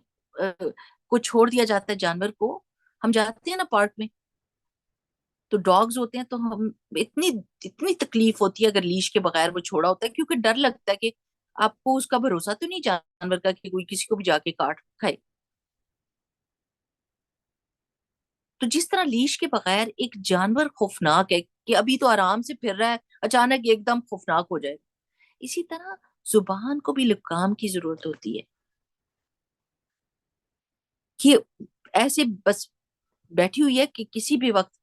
کو چھوڑ دیا جاتا ہے جانور کو. ہم جاتے ہیں نا پارک میں، تو ڈاگز ہوتے ہیں، تو ہم اتنی تکلیف ہوتی ہے اگر لیش کے بغیر وہ چھوڑا ہوتا ہے، کیونکہ ڈر لگتا ہے کہ آپ کو اس کا بھروسہ تو نہیں جانور کا کہ کوئی کسی کو بھی جا کے کاٹ کھائے. تو جس طرح لیش کے بغیر ایک جانور خوفناک ہے کہ ابھی تو آرام سے پھر رہا ہے، اچانک ایک دم خوفناک ہو جائے، اسی طرح زبان کو بھی لگام کی ضرورت ہوتی ہے کہ ایسے بس بیٹھی ہوئی ہے کہ کسی بھی وقت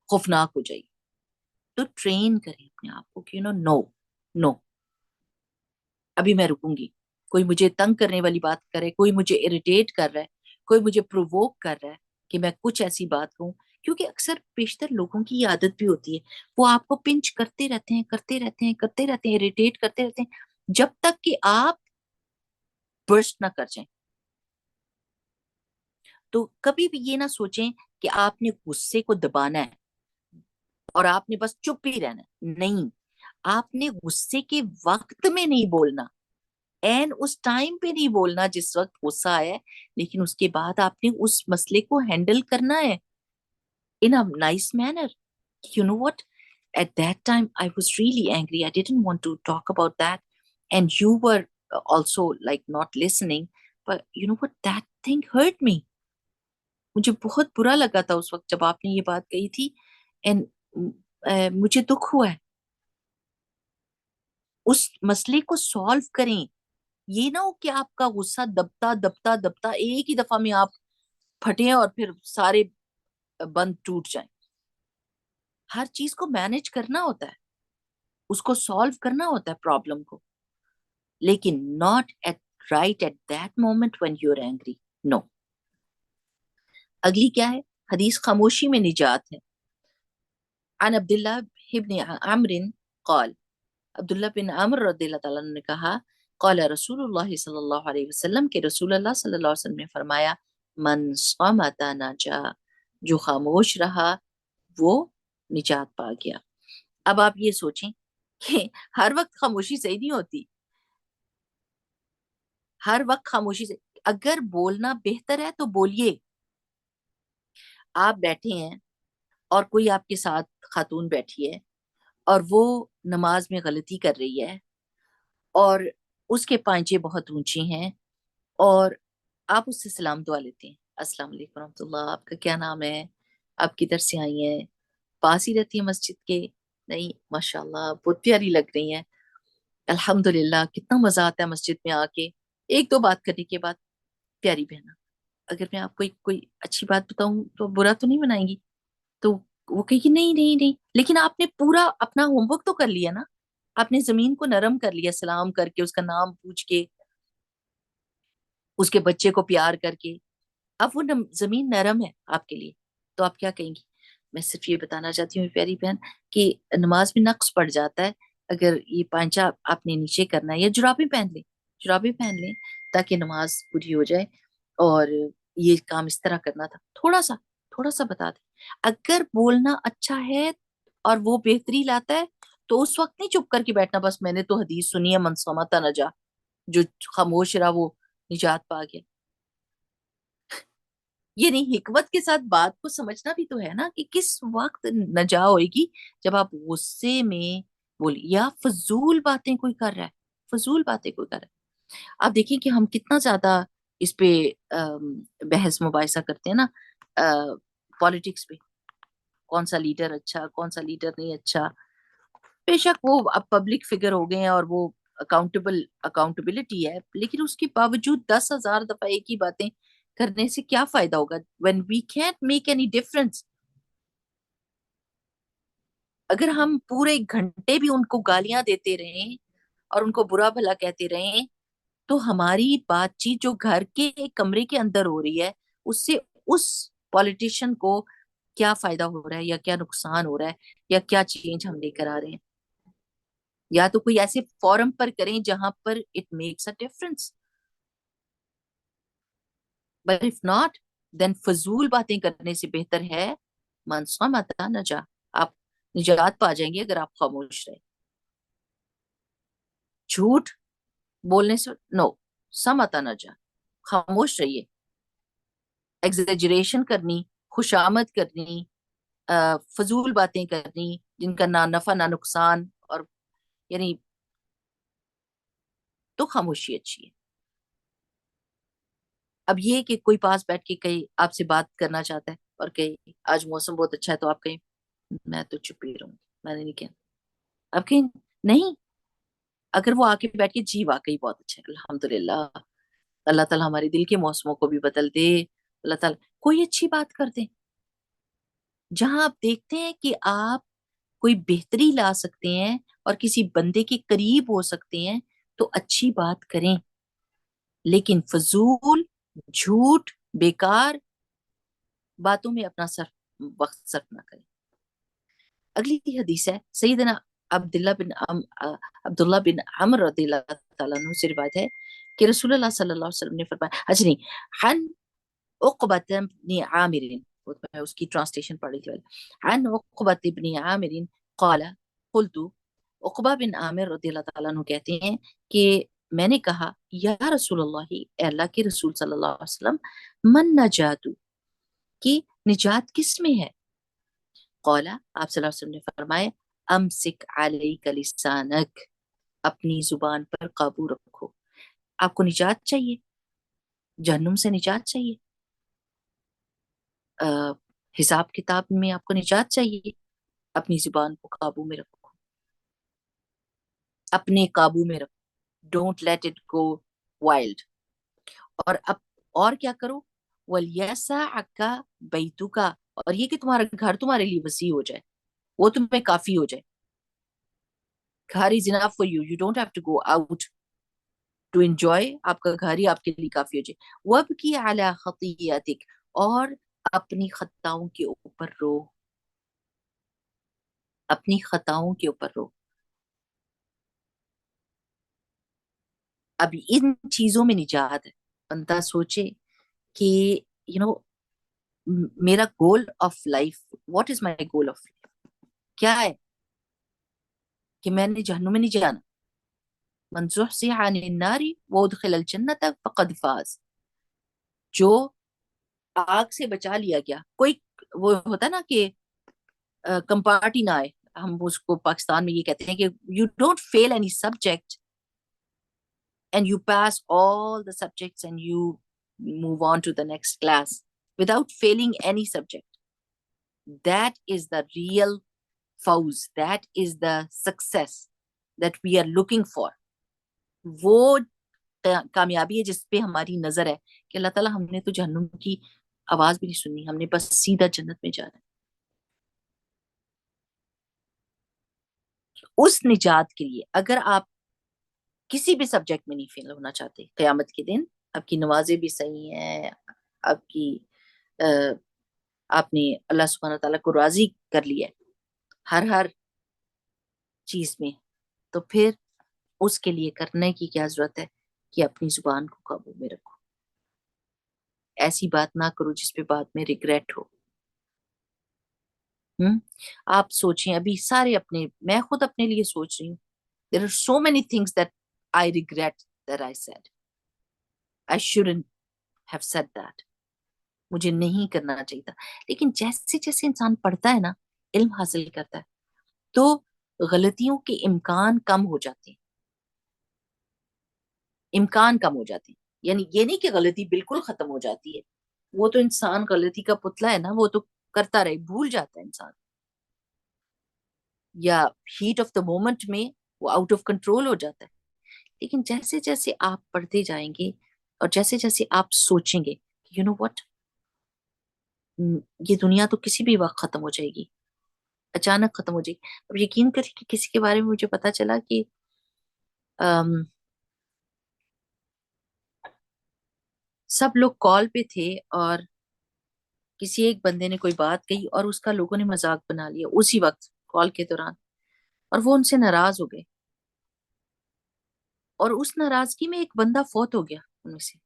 خوفناک ہو جائے. تو ٹرین کریں اپنے آپ کو کہ نو، نو، ابھی میں رکوں گی. کوئی مجھے تنگ کرنے والی بات کرے، کوئی مجھے اریٹیٹ کر رہا ہے، کوئی مجھے پرووک کر رہا ہے کہ میں کچھ ایسی بات کہوں. کیونکہ اکثر بیشتر لوگوں کی یہ عادت بھی ہوتی ہے، وہ آپ کو پنچ کرتے رہتے ہیں، کرتے رہتے ہیں، کرتے رہتے ہیں، اریٹیٹ کرتے رہتے ہیں، جب تک کہ آپ برسٹ نہ کر جائیں. تو کبھی بھی یہ نہ سوچیں کہ آپ نے غصے کو دبانا ہے اور آپ نے بس چپ ہی رہنا ہے. نہیں، آپ نے غصے کے وقت میں نہیں بولنا، این اس ٹائم پہ نہیں بولنا جس وقت غصہ آیا ہے، لیکن اس کے بعد آپ نے اس مسئلے کو ہینڈل کرنا ہے in a nice manner. You know what? At that time, I was really angry. I didn't want to talk about that. And you were also like not listening. But you know what? That thing hurt me. مجھے بہت برا لگا تھا اس وقت جب آپ نے یہ بات کہی تھی. And مجھے دکھ ہوا ہے. اس مسئلے کو سالو کریں. یہ نہ ہو کہ آپ کا غصہ دبتا دبتا دبتا ایک ہی دفعہ میں آپ پھٹیں اور پھر سارے بند ٹوٹ جائیں. ہر چیز کو مینج کرنا ہوتا ہے، اس کو سالو کرنا ہوتا ہے پرابلم کو، لیکن not right at that moment when you're angry. No. اگلی کیا ہے؟ حدیث خاموشی میں نجات ہے. عن عبداللہ ابن عمرو قال، عبداللہ بن عمر رضی اللہ تعالیٰ عنہ نے کہا، قال رسول اللہ صلی اللہ علیہ وسلم کہ رسول اللہ صلی اللہ علیہ وسلم نے فرمایا، من صامت نجا، جو خاموش رہا وہ نجات پا گیا۔ اب آپ یہ سوچیں کہ ہر وقت خاموشی صحیح نہیں ہوتی، ہر وقت خاموشی سے، اگر بولنا بہتر ہے تو بولیے۔ آپ بیٹھے ہیں اور کوئی آپ کے ساتھ خاتون بیٹھی ہے اور وہ نماز میں غلطی کر رہی ہے اور اس کے پانچے بہت اونچی ہیں اور آپ اس سے سلام دعا لیتے ہیں، السلام علیکم ورحمۃ اللہ، آپ کا کیا نام ہے، آپ کدھر سے آئی ہیں، پاس ہی رہتی ہے مسجد کے؟ نہیں، ماشاء اللہ بہت پیاری لگ رہی ہیں، الحمدللہ کتنا مزہ آتا ہے مسجد میں آ کے، ایک دو بات کرنے کے بعد، پیاری بہنا اگر میں آپ کو کوئی اچھی بات بتاؤں تو برا تو نہیں منائیں گی؟ تو وہ کہے گی نہیں نہیں نہیں، لیکن آپ نے پورا اپنا ہوم ورک تو کر لیا نا، آپ نے زمین کو نرم کر لیا، سلام کر کے، اس کا نام پوچھ کے، اس کے بچے کو پیار کر کے، اب وہ زمین نرم ہے آپ کے لیے، تو آپ کیا کہیں گی؟ میں صرف یہ بتانا چاہتی ہوں پیاری بہن کہ نماز میں نقص پڑ جاتا ہے اگر یہ پانچا آپ نے نیچے کرنا ہے، یا جرابیں پہن لیں، جرابیں پہن لیں تاکہ نماز پوری ہو جائے، اور یہ کام اس طرح کرنا تھا، تھوڑا سا بتا دیں۔ اگر بولنا اچھا ہے اور وہ بہتری لاتا ہے تو اس وقت نہیں چپ کر کے بیٹھنا، بس میں نے تو حدیث سنی ہے من صمت نجا، جو خاموش رہا وہ نجات پا گیا۔ یہ نہیں، حکمت کے ساتھ بات کو سمجھنا بھی تو ہے نا کہ کس وقت نجا ہوئے گی، جب آپ غصے میں بولی یا فضول باتیں کوئی کر رہا ہے، فضول باتیں کوئی کر رہا ہے۔ آپ دیکھیں کہ ہم کتنا زیادہ اس پہ بحث مباحثہ کرتے ہیں نا، پالیٹکس پہ، کون سا لیڈر اچھا، کون سا لیڈر نہیں اچھا، بے شک وہ اب پبلک فگر ہو گئے ہیں اور وہ اکاؤنٹیبلٹی ہے، لیکن اس کے باوجود 10,000 دفعہ ایک ہی باتیں کرنے سے کیا فائدہ ہوگا when we can't make any difference؟ اگر ہم پورے گھنٹے بھی ان کو گالیاں دیتے رہیں اور ان کو برا بھلا کہتے رہیں تو ہماری بات چیت جو گھر کے ایک کمرے کے اندر ہو رہی ہے، اس سے اس پالیٹیشین کو کیا فائدہ ہو رہا ہے یا کیا نقصان ہو رہا ہے یا کیا چینج ہم لے کر آ رہے ہیں؟ یا تو کوئی ایسے فورم پر کریں جہاں پر it makes a difference, but if not then فضول باتیں کرنے سے بہتر ہے من صمت نجا، آپ نجات پا جائیں گے اگر آپ خاموش رہے۔ جھوٹ بولنے سے نو، صمت نجا، خاموش رہیے۔ ایگزیجریشن کرنی، خوشامد کرنی، فضول باتیں کرنی جن کا نہ نفع نہ نقصان، اور یعنی تو خاموشی اچھی ہے۔ اب یہ کہ کوئی پاس بیٹھ کے کہیں آپ سے بات کرنا چاہتا ہے اور کہیں آج موسم بہت اچھا ہے تو آپ کہیں میں تو چپ ہی رہوں، میں نے نہیں کہنا، آپ کہیں نہیں، اگر وہ آ کے بیٹھ کے جی واقعی بہت اچھا ہے الحمدللہ، اللہ تعالیٰ ہمارے دل کے موسموں کو بھی بدل دے، اللہ تعالیٰ کوئی اچھی بات کر دے، جہاں آپ دیکھتے ہیں کہ آپ کوئی بہتری لا سکتے ہیں اور کسی بندے کے قریب ہو سکتے ہیں تو اچھی بات کریں، لیکن فضول، جھوٹ، بیکار باتوں میں اپنا وقت صرف نہ کریں۔ اگلی حدیث ہے سیدنا عبداللہ بن عمر رضی اللہ تعالیٰ عنہ سے روایت ہے کہ رسول اللہ صلی اللہ علیہ وسلم نے فرمایا، اچھا نہیں، عن عقبۃ بن عامر، میں اس کی ٹرانسلیشن پڑھ رہی تھی، عن عقبۃ بن عامر قال قلت، عقبہ بن عامر رضی اللہ تعالیٰ عنہ کہتے ہیں کہ میں نے کہا، یا رسول اللہ، اے اللہ کے رسول صلی اللہ علیہ وسلم، من نجات، کی نجات کس میں ہے؟ قال، آپ صلی اللہ علیہ وسلم نے فرمایا، امسک علیک لسانک، اپنی زبان پر قابو رکھو۔ آپ کو نجات چاہیے، جہنم سے نجات چاہیے، حساب کتاب میں آپ کو نجات چاہیے، اپنی زبان کو قابو میں رکھو، اپنے قابو میں رکھو، don't let it go wild, اور اب اور کیا کرو، وَلْيَسَعَكَ بَيْتُكَ، اور یہ کہ تمہارا گھر تمہارے لیے وسیع ہو جائے، وہ تمہیں کافی ہو جائے، گھر is enough for you, you don't have to go out to enjoy, آپ کا گھر ہی آپ کے لیے کافی ہو جائے۔ وَابْكِي عَلَى خَطِيئَتِكَ، اور اپنی خطاؤں کے اوپر رو، اپنی خطاؤں کے اوپر رو. اب ان چیزوں میں نجات ہے. بندہ سوچے کہ میرا goal of life, what is my goal of life, کیا ہے کہ میں نے جہنم میں نہیں جانا. من زحزح عن النار وادخل الجنة فقد فاز. جو آگ سے بچا لیا گیا. کوئی وہ ہوتا نا کہ کمپارٹی نہ آئے. ہم اس کو پاکستان میں یہ کہتے ہیں کہ you don't feel any subject and you pass all the subjects and you move on to the next class without failing any subject. That is the real fawz. That is the success that we are looking for. وہ کامیابی ہے جس پہ ہماری نظر ہے کہ اللہ تعالیٰ ہم نے تو جہنم کی آواز بھی نہیں سننی، ہم نے بس سیدھا جنت میں جانا ہے. اس نجات کے لیے اگر آپ کسی بھی سبجیکٹ میں نہیں فیل ہونا چاہتے، قیامت کے دن آپ کی نمازیں بھی صحیح ہیں، آپ کی آپ نے اللہ سبحانہ تعالیٰ کو راضی کر لیا ہے ہر چیز میں، تو پھر اس کے لیے کرنے کی کیا ضرورت ہے کہ اپنی زبان کو قابو میں رکھو. ایسی بات نہ کرو جس پہ بعد میں ریگریٹ ہو. آپ سوچیں، ابھی سارے میں خود اپنے لیے سوچ رہی ہوں. There are so many things that I regret that I said. I shouldn't have said that. مجھے نہیں کرنا چاہیے تھا. لیکن جیسے جیسے انسان پڑھتا ہے نا، علم حاصل کرتا ہے، تو غلطیوں کے امکان کم ہو جاتے ہیں. امکان کم ہو جاتے ہیں، یعنی یہ نہیں کہ غلطی بالکل ختم ہو جاتی ہے. وہ تو انسان غلطی کا پتلا ہے نا، وہ تو کرتا رہے، بھول جاتا ہے انسان، یا ہیٹ آف دا مومنٹ میں وہ آؤٹ آف کنٹرول ہو جاتا ہے. لیکن جیسے جیسے آپ پڑھتے جائیں گے اور جیسے جیسے آپ سوچیں گے یو نو وٹ، یہ دنیا تو کسی بھی وقت ختم ہو جائے گی، اچانک ختم ہو جائے گی. اب یقین کریں کہ کسی کے بارے میں مجھے پتا چلا کہ سب لوگ کال پہ تھے اور کسی ایک بندے نے کوئی بات کہی اور اس کا لوگوں نے مذاق بنا لیا اسی وقت کال کے دوران، اور وہ ان سے ناراض ہو گئے، اور اس ناراضگی میں ایک بندہ فوت ہو گیا ان میں سے.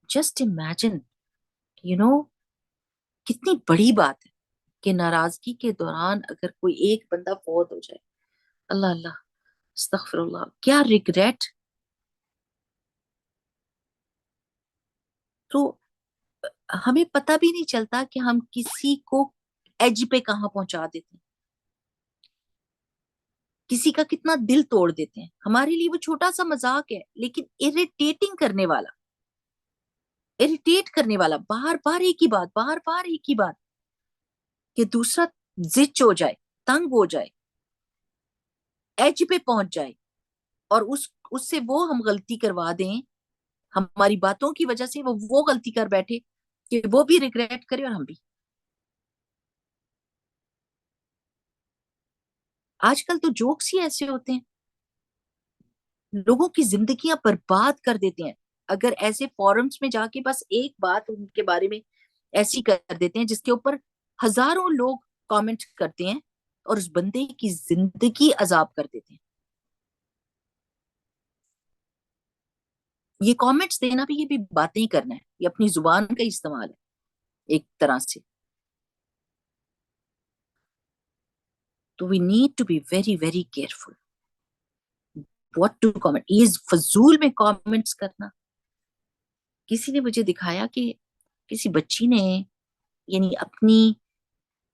جسٹ امیجن کتنی بڑی بات ہے کہ ناراضگی کے دوران اگر کوئی ایک بندہ فوت ہو جائے. اللہ اللہ، استغفر اللہ، کیا ریگریٹ. تو ہمیں پتہ بھی نہیں چلتا کہ ہم کسی کو ایج پہ کہاں پہنچا دیتے ہیں، کسی کا کتنا دل توڑ دیتے ہیں. ہمارے لیے وہ چھوٹا سا مذاق ہے، لیکن اریٹیٹ کرنے والا بار بار ایک ہی بات، بار بار ایک ہی بات، کہ دوسرا زچ ہو جائے، تنگ ہو جائے، ایج پہ پہنچ جائے، اور اس سے وہ ہم غلطی کروا دیں، ہماری باتوں کی وجہ سے وہ غلطی کر بیٹھے کہ وہ بھی ریگریٹ کرے اور ہم بھی. آج کل تو جوکس ہی ایسے ہوتے ہیں، لوگوں کی زندگیاں برباد کر دیتے ہیں. اگر ایسے فورمز میں جا کے بس ایک بات ان کے بارے میں ایسی کر دیتے ہیں جس کے اوپر ہزاروں لوگ کامنٹ کرتے ہیں اور اس بندے کی زندگی عذاب کر دیتے ہیں. یہ کامنٹس دینا بھی، یہ بھی باتیں کرنا ہے، یہ اپنی زبان کا استعمال ہے ایک طرح سے. تو we need to be very very careful what to comment. یہ فضول میں کامنٹس کرنا. کسی نے مجھے دکھایا کہ کسی بچی نے یعنی اپنی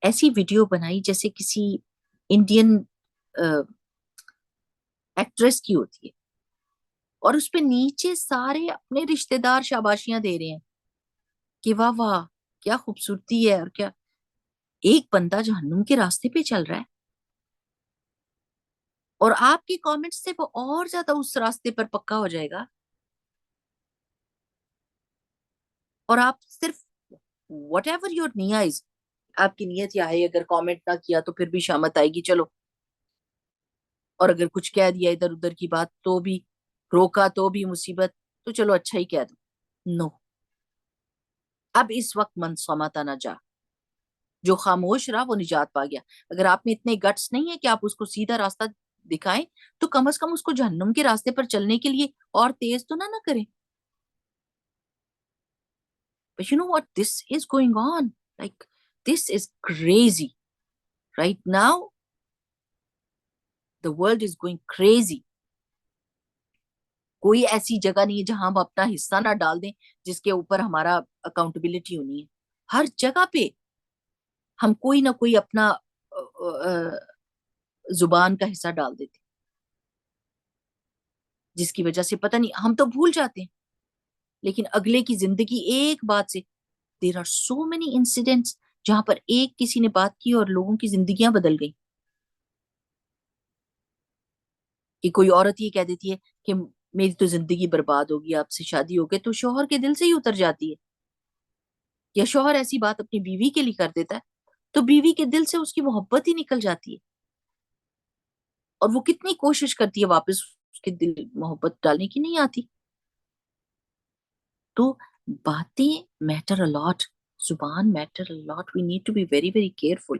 ایسی ویڈیو بنائی جیسے کسی انڈین ایکٹریس کی ہوتی ہے، اور اس پہ نیچے سارے اپنے رشتہ دار شاباشیاں دے رہے ہیں کہ واہ واہ کیا خوبصورتی ہے، اور کیا. ایک بندہ جہنم کے راستے پہ چل رہا ہے اور آپ کے کامنٹ سے وہ اور زیادہ اس راستے پر پکا ہو جائے گا، اور آپ صرف وٹ ایور یور نیاز، آپ کی نیت یہ ہے اگر کامنٹ نہ کیا تو پھر بھی شامت آئے گی چلو، اور اگر کچھ کہہ دیا ادھر ادھر کی بات تو بھی روکا تو بھی مصیبت، تو چلو اچھا ہی کہہ دو. نو، اب اس وقت من سماتا نہ جا. جو خاموش رہا وہ نجات پا گیا. اگر آپ میں اتنے گٹس نہیں ہے کہ آپ اس کو سیدھا راستہ دکھائیں تو کم از کم اس کو جہنم کے راستے پر چلنے کے لیے اور تیز تو نہ کریں. But you know what? This is going on. Like, this is crazy. Right now, the world is going crazy. کوئی ایسی جگہ نہیں ہے جہاں ہم اپنا حصہ نہ ڈال دیں جس کے اوپر ہمارا اکاؤنٹیبلٹی ہونی ہے. ہر جگہ پہ ہم کوئی نہ کوئی اپنا زبان کا حصہ ڈال دیتے جس کی وجہ سے پتہ نہیں ہم تو بھول جاتے ہیں لیکن اگلے کی زندگی ایک بات سے there are so many incidents جہاں پر ایک کسی نے بات کی اور لوگوں کی زندگیاں بدل گئی. کہ کوئی عورت یہ کہہ دیتی ہے کہ میری تو زندگی برباد ہوگی آپ سے شادی ہو گئی تو شوہر کے دل سے ہی اتر جاتی ہے. یا شوہر ایسی بات اپنی بیوی کے لیے کر دیتا ہے تو بیوی کے دل سے اس کی محبت ہی نکل جاتی ہے اور وہ کتنی کوشش کرتی ہے واپس اس کے دل محبت ڈالنے کی نہیں آتی. تو باتیں میٹر الاٹ, زبان matter a lot, we need to be very very careful.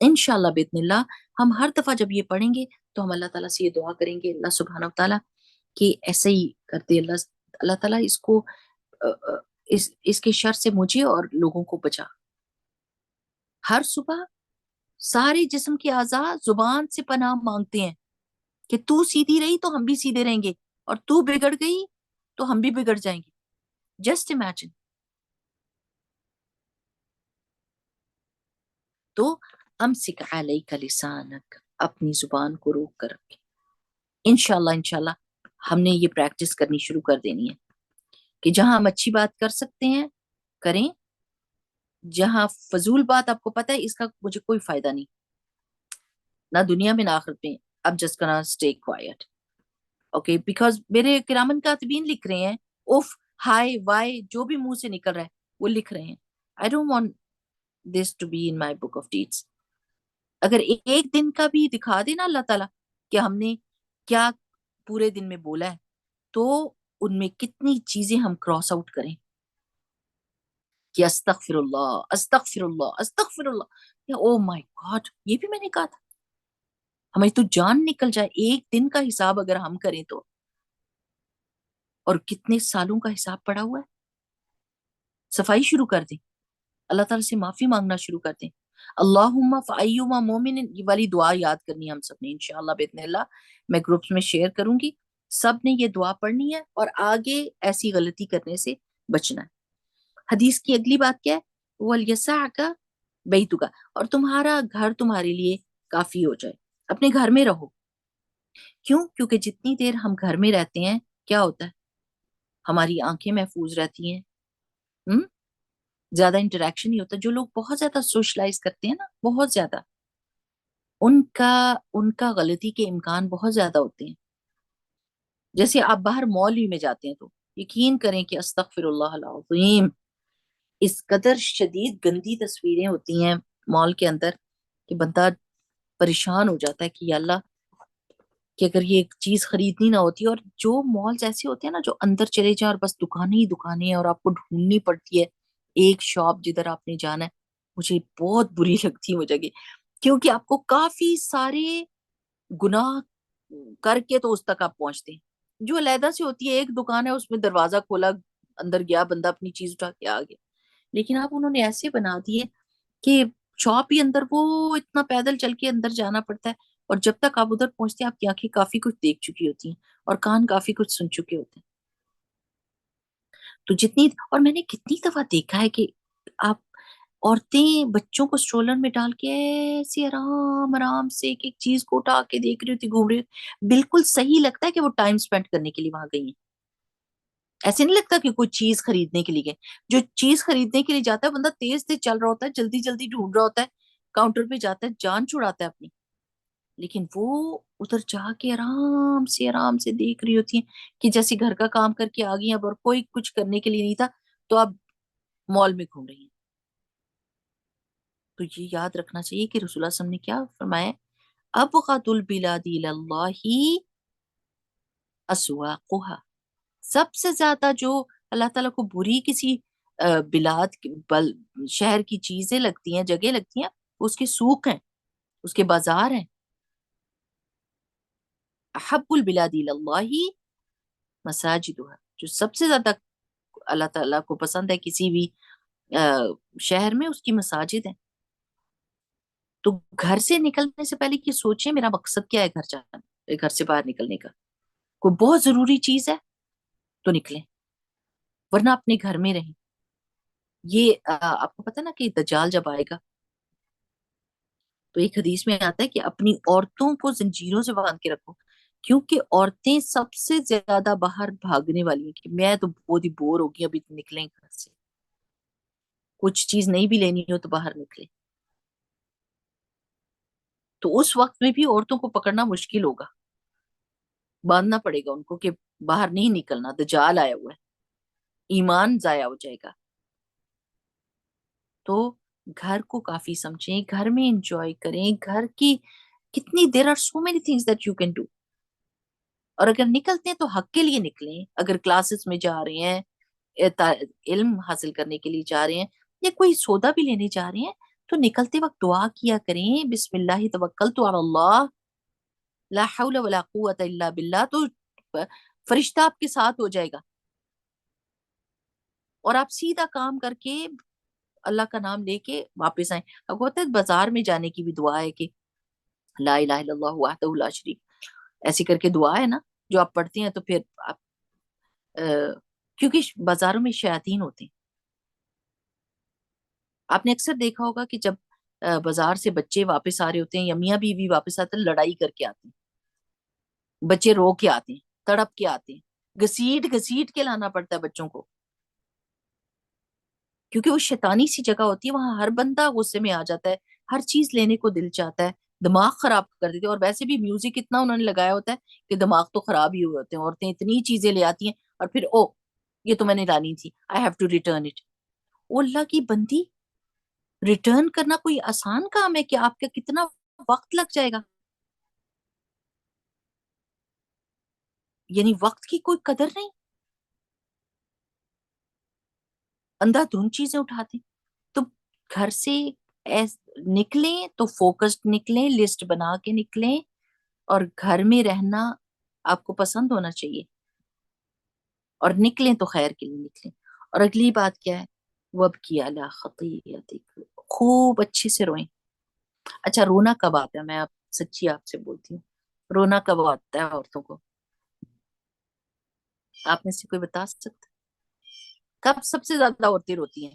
انشاءاللہ باذن اللہ ہم ہر دفعہ جب یہ پڑھیں گے تو ہم اللہ تعالیٰ سے یہ دعا کریں گے اللہ سبحانہ و تعالیٰ کہ ایسے ہی کرتے اللہ تعالیٰ اس کو اس کے شر سے مجھے اور لوگوں کو بچا. ہر صبح سارے جسم کے اعضاء زبان سے پناہ مانگتے ہیں کہ تو سیدھی رہی تو ہم بھی سیدھے رہیں گے اور تو بگڑ گئی تو ہم بھی بگڑ جائیں گے. Just imagine. تو امسک علیک لسانک, اپنی زبان کو روک کر رکھے. انشاءاللہ ہم نے یہ پریکٹس کرنی شروع کر دینی ہے کہ جہاں ہم اچھی بات کر سکتے ہیں کریں, جہاں فضول بات آپ کو پتہ ہے اس کا مجھے کوئی فائدہ نہیں نہ دنیا میں نہ آخرت میں, اب just gonna stay quite. Okay, because میرے کرامن کاتبین لکھ رہے ہیں اوف ہائی وائی جو بھی منہ سے نکل رہا ہے وہ لکھ رہے ہیں. I don't want this to be in my book of deeds. اگر ایک دن کا بھی دکھا دینا اللہ تعالیٰ کہ ہم نے کیا پورے دن میں بولا ہے تو ان میں کتنی چیزیں ہم کراس آؤٹ کریں کہ استغفر اللہ استغفر اللہ استغفر اللہ, او مائی گاڈ یہ بھی میں نے کہا تھا. ہماری تو جان نکل جائے ایک دن کا حساب اگر ہم کریں تو, اور کتنے سالوں کا حساب پڑا ہوا ہے. صفائی شروع کر دیں, اللہ تعالیٰ سے معافی مانگنا شروع کر دیں. اللہم فایما مومن, یہ والی دعا یاد کرنی ہے ہم سب نے انشاءاللہ باذن اللہ. میں گروپس میں شیئر کروں گی, سب نے یہ دعا پڑھنی ہے اور آگے ایسی غلطی کرنے سے بچنا ہے. حدیث کی اگلی بات کیا ہے, وَلْيَسَعْكَ بَيْتُكَ, اور تمہارا گھر تمہارے لیے کافی ہو جائے. اپنے گھر میں رہو. کیوں؟ کیونکہ جتنی دیر ہم گھر میں رہتے ہیں کیا ہوتا ہے, ہماری آنکھیں محفوظ رہتی ہیں, زیادہ انٹریکشن نہیں ہوتا. جو لوگ بہت زیادہ سوشلائز کرتے ہیں نا, بہت زیادہ, ان کا غلطی کے امکان بہت زیادہ ہوتے ہیں. جیسے آپ باہر مال ہی میں جاتے ہیں تو یقین کریں کہ استغفر اللہ العظیم, اس قدر شدید گندی تصویریں ہوتی ہیں مال کے اندر کہ بندہ پریشان ہو جاتا ہے کہ یا اللہ کہ اگر یہ ایک چیز خریدنی نہ ہوتی. اور جو مالز ایسے ہوتے ہیں نا جو اندر چلے جائیں اور بس دکانیں ہی دکانیں ہیں اور آپ کو ڈھونڈنی پڑتی ہے ایک شاپ جدھر آپ نے جانا ہے, مجھے بہت بری لگتی ہے مجھے, کیونکہ آپ کو کافی سارے گناہ کر کے تو اس تک آپ پہنچتے ہیں. جو علیحدہ سے ہوتی ہے ایک دکان ہے اس میں دروازہ کھولا اندر گیا بندہ اپنی چیز اٹھا کے آ گیا, لیکن آپ انہوں نے ایسے بنا دیے کہ شاپ ہی اندر وہ اتنا پیدل چل کے اندر جانا پڑتا ہے, اور جب تک آپ ادھر پہنچتے ہیں آپ کی آنکھیں کافی کچھ دیکھ چکی ہوتی ہیں اور کان کافی کچھ سن چکے ہوتے ہیں. تو جتنی, اور میں نے کتنی دفعہ دیکھا ہے کہ آپ عورتیں بچوں کو سٹرولر میں ڈال کے ایسے آرام آرام سے ایک ایک چیز کو اٹھا کے دیکھ رہی ہوتی, گھوم رہی ہوتی, بالکل صحیح لگتا ہے کہ وہ ٹائم سپینڈ کرنے کے لیے وہاں گئی ہیں. ایسے نہیں لگتا کہ کوئی چیز خریدنے کے لیے گئے. جو چیز خریدنے کے لیے جاتا ہے بندہ تیز تیز چل رہا ہوتا ہے, جلدی جلدی ڈھونڈ رہا ہوتا ہے, کاؤنٹر پہ جاتا ہے, جان چھڑاتا ہے اپنی, لیکن وہ ادھر جا کے آرام سے دیکھ رہی ہوتی ہیں کہ جیسے گھر کا کام کر کے آ گئی اب اور کوئی کچھ کرنے کے لیے نہیں تھا تو اب مال میں گھوم رہی ہیں. تو یہ یاد رکھنا چاہیے کہ رسول اللہ صلی اللہ علیہ وسلم نے کیا فرمایا, ابغض البلاد اللہ اسواقها, سب سے زیادہ جو اللہ تعالیٰ کو بری کسی بلاد شہر کی چیزیں لگتی ہیں، جگہ لگتی ہیں، اس کے سوق ہیں، اس کے بازار ہیں. احب البلاد اللہ مساجدها، جو سب سے زیادہ اللہ تعالیٰ کو پسند ہے کسی بھی شہر میں، اس کی مساجد ہیں. تو گھر سے نکلنے سے پہلے یہ سوچیں میرا مقصد کیا ہے گھر جانا، گھر سے باہر نکلنے کا. کوئی بہت ضروری چیز ہے تو نکلیں، ورنہ اپنے گھر میں رہیں. یہ آپ کو پتہ نا کہ دجال جب آئے گا تو ایک حدیث میں آتا ہے کہ اپنی عورتوں کو زنجیروں سے باندھ کے رکھو، کیونکہ عورتیں سب سے زیادہ باہر بھاگنے والی ہیں کہ میں تو بہت ہی بور ہوگی ابھی نکلیں گھر سے، کچھ چیز نہیں بھی لینی ہو تو باہر نکلیں. تو اس وقت میں بھی عورتوں کو پکڑنا مشکل ہوگا، باندھنا پڑے گا ان کو کہ باہر نہیں نکلنا، دجال آیا ہوا ہے، ایمان ضائع ہو جائے گا. تو گھر کو کافی سمجھیں، گھر میں انجوائے کریں. گھر کی کتنی there are so many things that you can do. اور اگر نکلتے ہیں تو حق کے لیے نکلیں. اگر کلاسز میں جا رہے ہیں، علم حاصل کرنے کے لیے جا رہے ہیں، یا کوئی سودا بھی لینے جا رہے ہیں، تو نکلتے وقت دعا کیا کریں، بسم اللہ توکلت علی اللہ لا حول ولا قوت الا باللہ. تو فرشتہ آپ کے ساتھ ہو جائے گا اور آپ سیدھا کام کر کے اللہ کا نام لے کے واپس آئیں. اب ہوتا ہے بازار میں جانے کی بھی دعا ہے کہ لا الہ الا اللہ وحدہ لا شریک، ایسی کر کے دعا ہے نا جو آپ پڑھتے ہیں. تو پھر آپ کیونکہ بازاروں میں شیاطین ہوتے ہیں. آپ نے اکثر دیکھا ہوگا کہ جب بازار سے بچے واپس آ رہے ہوتے ہیں یا میاں بیوی واپس آتے ہیں، لڑائی کر کے آتے ہیں، بچے رو کے آتے ہیں، تڑپ کے آتے ہیں، گھسیٹ گھسیٹ کے لانا پڑتا ہے بچوں کو، کیونکہ وہ شیطانی سی جگہ ہوتی ہے. وہاں ہر بندہ غصے میں آ جاتا ہے، ہر چیز لینے کو دل چاہتا ہے، دماغ خراب کر دیتے ہیں. اور ویسے بھی میوزک اتنا انہوں نے لگایا ہوتا ہے کہ دماغ تو خراب ہی ہوئے ہوتے ہیں. عورتیں اتنی چیزیں لے آتی ہیں اور پھر یہ تو میں نے لانی تھی، I have to return it. او اللہ کی بندی، ریٹرن کرنا کوئی آسان کام ہے کہ آپ کا کتنا وقت لگ جائے گا؟ یعنی وقت کی کوئی قدر نہیں، اندھا دھند چیزیں اٹھاتے. تو گھر سے نکلیں تو فوکسڈ نکلیں، لسٹ بنا کے نکلیں. اور گھر میں رہنا آپ کو پسند ہونا چاہیے، اور نکلیں تو خیر کے لیے نکلیں. اور اگلی بات کیا ہے؟ وَابْكِي عَلَىٰ خَطِيئَتِكَ، خوب اچھے سے روئیں. اچھا، رونا کب آتا ہے؟ میں سچی آپ سے بولتی ہوں، رونا کب آتا ہے عورتوں کو؟ آپ میں سے کوئی بتا سکتا کب سب سے زیادہ عورتیں روتی ہیں؟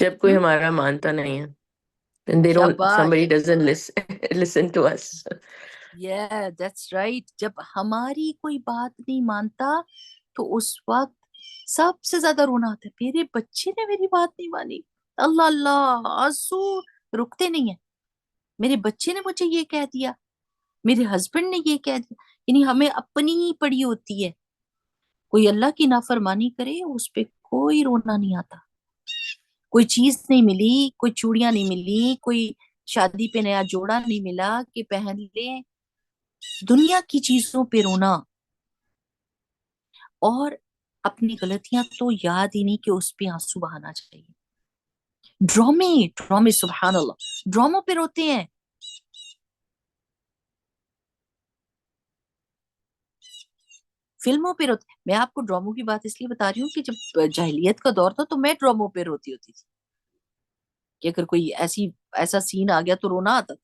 جب کوئی ہمارا مانتا نہیں ہے. And they don't, شاباش. somebody doesn't listen to us. Yeah, that's right. جب ہماری کوئی بات نہیں مانتا تو اس وقت سب سے زیادہ رونا آتا ہے. میرے بچے نے میری بات نہیں مانی، اللہ اللہ، آنسو رکتے نہیں ہیں. میرے بچے نے مجھے یہ کہہ دیا، میرے ہسبینڈ نے یہ کہہ دیا. یعنی ہمیں اپنی ہی پڑی ہوتی ہے. کوئی اللہ کی نافرمانی کرے اس پہ کوئی رونا نہیں آتا. کوئی چیز نہیں ملی، کوئی چوڑیاں نہیں ملی، کوئی شادی پہ نیا جوڑا نہیں ملا کہ پہن لیں، دنیا کی چیزوں پہ رونا. اور اپنی غلطیاں تو یاد ہی نہیں کہ اس پہ آنسو بہانا چاہیے. ڈرامے ڈرامے، سبحان اللہ، ڈراموں پہ روتے ہیں. فلموں پہ روتے. میں آپ کو ڈراموں کی بات اس لیے بتا رہی ہوں کہ جب جاہلیت کا دور تھا تو میں ڈراموں پہ روتی ہوتی تھی کہ اگر کوئی ایسا سین آ گیا تو رونا آتا تھا.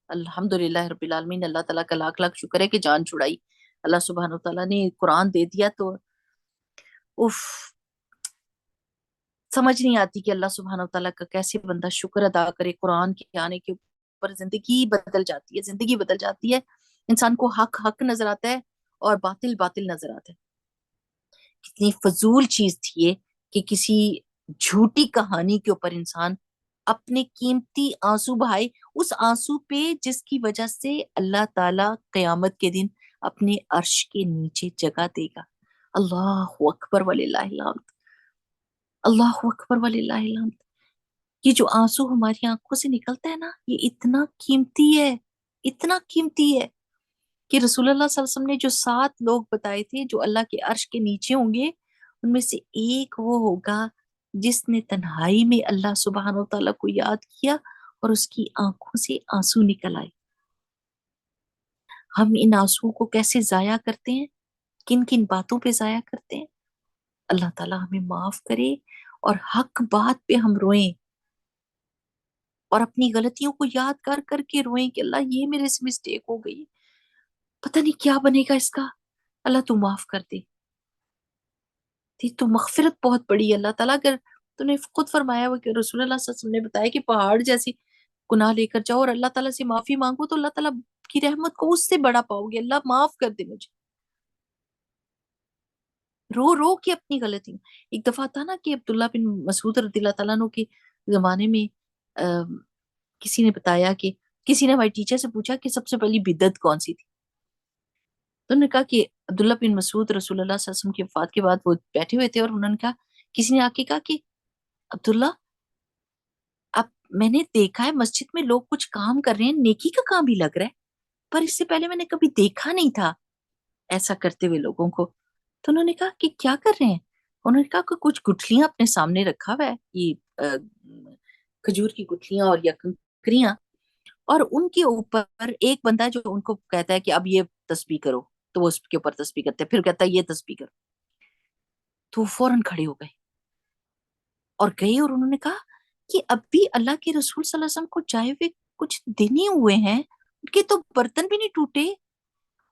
الحمدللہ رب العالمین، اللہ تعالیٰ کا لاکھ لاکھ شکر ہے کہ جان چھڑائی. اللہ سبحانہ تعالیٰ نے قرآن دے دیا تو اف، سمجھ نہیں آتی کہ اللہ سبحانہ تعالیٰ کا کیسے بندہ شکر ادا کرے. قرآن کے آنے کے اوپر زندگی بدل جاتی ہے، زندگی بدل جاتی ہے. انسان کو حق حق نظر آتا ہے اور باطل باطل نظر آتا ہے. کتنی فضول چیز تھی یہ کہ کسی جھوٹی کہانی کے اوپر انسان اپنے قیمتی آنسو بہائے، اس آنسو پہ جس کی وجہ سے اللہ تعالیٰ قیامت کے دن اپنے عرش کے نیچے جگہ دے گا. اللہ اکبر وللہ الحمد، اللہ اکبر وللہ الحمد. یہ جو آنسو ہماری آنکھوں سے نکلتا ہے نا، یہ اتنا قیمتی ہے، اتنا قیمتی ہے کہ رسول اللہ صلی اللہ علیہ وسلم نے جو 7 لوگ بتائے تھے جو اللہ کے عرش کے نیچے ہوں گے، ان میں سے ایک وہ ہوگا جس نے تنہائی میں اللہ سبحانہ و تعالیٰ کو یاد کیا اور اس کی آنکھوں سے آنسو نکل آئے. ہم ان آنسو کو کیسے ضائع کرتے ہیں, کن کن باتوں پہ ضائع کرتے ہیں. اللہ تعالیٰ ہمیں معاف کرے اور حق بات پہ ہم روئیں اور اپنی غلطیوں کو یاد کر کر کے روئیں کہ اللہ یہ میرے سے مسٹیک ہو گئی, پتہ نہیں کیا بنے گا اس کا, اللہ تو معاف کر دے. تو مغفرت بہت بڑی ہے. اللہ تعالیٰ اگر تو نے خود فرمایا ہوا کہ رسول اللہ صلی اللہ علیہ وسلم نے بتایا کہ پہاڑ جیسی گناہ لے کر جاؤ اور اللہ تعالیٰ سے معافی مانگو تو اللہ تعالیٰ کی رحمت کو اس سے بڑا پاؤ گے. اللہ معاف کر دے مجھے. رو رو کے اپنی غلطی. ایک دفعہ تھا نا کہ عبداللہ بن مسعود رضی اللہ تعالیٰ عنہ کے زمانے میں کسی نے بتایا کہ کسی نے ہمارے ٹیچر سے پوچھا کہ سب سے پہلی بدعت کون سی تھی. تو انہوں نے کہا کہ عبداللہ بن مسعود رسول اللہ صلی اللہ علیہ وسلم کی وفات کے بعد وہ بیٹھے ہوئے تھے اور انہوں نے کہا, کسی نے آ کے کہا کہ عبداللہ اب میں نے دیکھا ہے مسجد میں لوگ کچھ کام کر رہے ہیں, نیکی کا کام بھی لگ رہا ہے, پر اس سے پہلے میں نے کبھی دیکھا نہیں تھا ایسا کرتے ہوئے لوگوں کو. تو انہوں نے کہا کہ کیا کر رہے ہیں؟ انہوں نے کہا کہ کچھ گٹھلیاں اپنے سامنے رکھا ہوا ہے, یہ کھجور کی گٹھلیاں اور یا کنکریاں, اور ان کے اوپر ایک بندہ جو ان کو کہتا ہے کہ اب یہ تسبیح کرو, تو وہ اس کے اوپر تسبیح کرتے ہیں, پھر کہتا ہے یہ تسبیح کرو. تو وہ فوراً کھڑے ہو گئے اور گئے اور انہوں نے کہا کہ اب بھی اللہ کے رسول صلی اللہ علیہ وسلم کو جائے ہوئے کچھ دن ہی ہوئے ہیں, ان کے تو برتن بھی نہیں ٹوٹے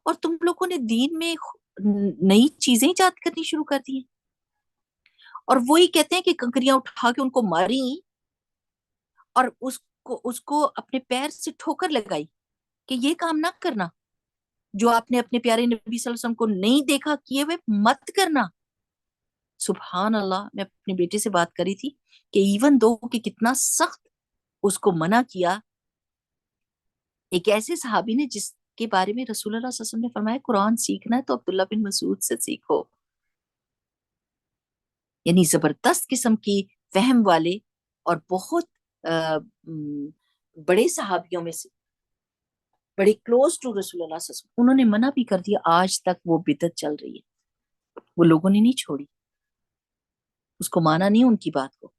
اور تم لوگوں نے دین میں نئی چیزیں ایجاد کرنی شروع کر دی ہیں. اور وہی کہتے ہیں کہ کنکریاں اٹھا کے ان کو ماری اور اس کو اپنے پیر سے ٹھوکر لگائی کہ یہ کام نہ کرنا جو آپ نے اپنے پیارے نبی صلی اللہ علیہ وسلم کو نہیں دیکھا کیے ہوئے, مت کرنا. سبحان اللہ. میں اپنے بیٹے سے بات کری تھی کہ ایون دو کہ کتنا سخت اس کو منع کیا, ایک ایسے صحابی نے جس کے بارے میں رسول اللہ صلی اللہ علیہ وسلم نے فرمایا قرآن سیکھنا ہے تو عبداللہ بن مسعود سے سیکھو. یعنی زبردست قسم کی فہم والے اور بہت بڑے صحابیوں میں سے, بڑے کلوز ٹو رسول اللہ صلی اللہ علیہ وسلم. انہوں نے منع بھی کر دیا, آج تک وہ بدعت چل رہی ہے, وہ لوگوں نے نہیں چھوڑی, اس کو مانا نہیں ان کی بات کو.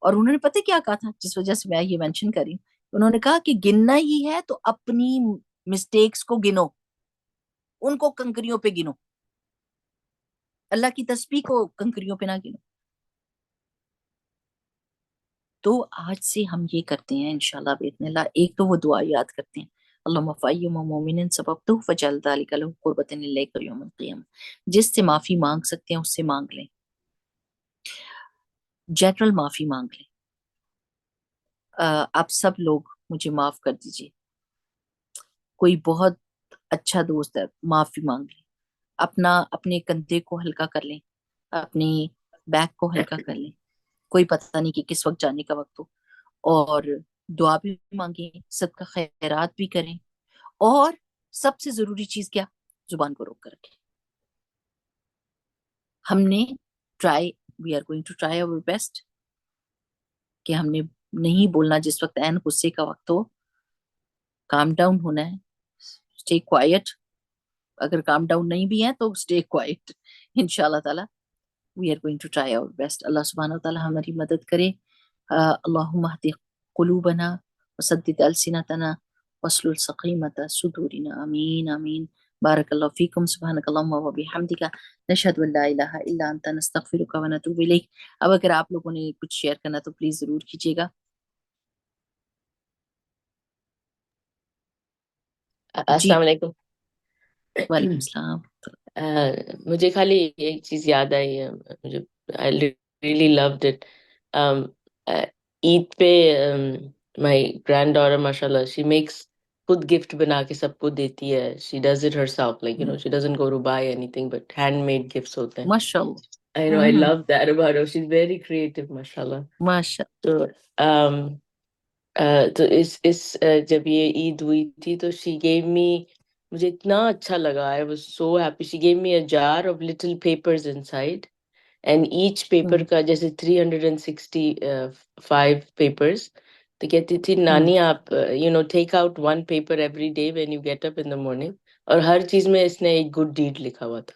اور انہوں نے پتہ کیا کہا تھا, جس وجہ سے میں یہ مینشن کر رہی ہوں, انہوں نے کہا کہ گننا ہی ہے تو اپنی مسٹیکس کو گنو, ان کو کنکریوں پہ گنو, اللہ کی تسبیح کو کنکریوں پہ نہ گنو. تو آج سے ہم یہ کرتے ہیں انشاءاللہ باذن اللہ. ایک تو وہ دعا یاد کرتے ہیں, اللہم فَأَيُّمَ مُؤْمِنٍ سَبَبْتُهُ فَاجْعَلْ ذَلِكَ لَهُ قُرْبَةً إِلَيْكَ يَوْمَ الْقِيَامَةِ. جس سے معافی مانگ سکتے ہیں اس سے مانگ لیں, جنرل معافی مانگ لیں. آپ سب لوگ مجھے معاف کر دیجئے, کوئی بہت اچھا دوست ہے معافی مانگ لیں, اپنے کندھے کو ہلکا کر لیں, اپنی بیک کو ہلکا کر لیں, کوئی پتہ نہیں کہ کس وقت جانے کا وقت ہو, اور دعا بھی مانگیں, صدقہ خیرات بھی کریں, اور سب سے ضروری چیز کیا, زبان کو روک کر رکھیں. ہم نے we are going to try our best کہ ہم نے نہیں بولنا جس وقت عین غصے کا وقت ہو, کام ڈاؤن ہونا ہے, اسٹے کوائٹ. اگر کام ڈاؤن نہیں بھی ہے تو اسٹے کوائٹ انشاءاللہ تعالی. we are going to try our best. اللہ سبحانہ و تعالی ہماری مدد کرے. اللہم اہد قلوبنا وسدد السنتنا واسلل سقیمۃ صدورنا, آمین آمین. بارک اللہ فیکم. سبحانک اللہم و بحمدک نشہد ان لا الہ الا انت نستغفرک و نتوب الیک. اب اگر آپ لوگوں نے کچھ شیئر کرنا تو پلیز ضرور کیجیے گا. جی السلام علیکم. وعلیکم السلام. مجھے خالی ایک چیز یاد آئی ہے, مجھے I really loved it. عید پہ my granddaughter mashallah she makes خود گفٹ بنا کے سب کو دیتی ہے. She does it herself, like she doesn't go to buy anything but handmade gifts ہوتے ہیں. ماشاء اللہ. I know, I love that about her. She's very creative mashallah. ماشاء تو تو اس جب یہ عید ہوئی تھی تو she gave me, مجھے اتنا اچھا لگا. I was so happy. She gave me a jar of little papers inside, and each paper کا جیسے 365 papers. تو کہتی تھی نانی آپ take out one paper every day when you get up in the morning, اور ہر چیز میں اس نے ایک good deed لکھا ہوا تھا.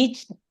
each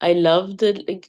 I love the like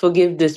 forgive this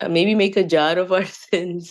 maybe make a jar of our sins,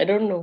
I don't know.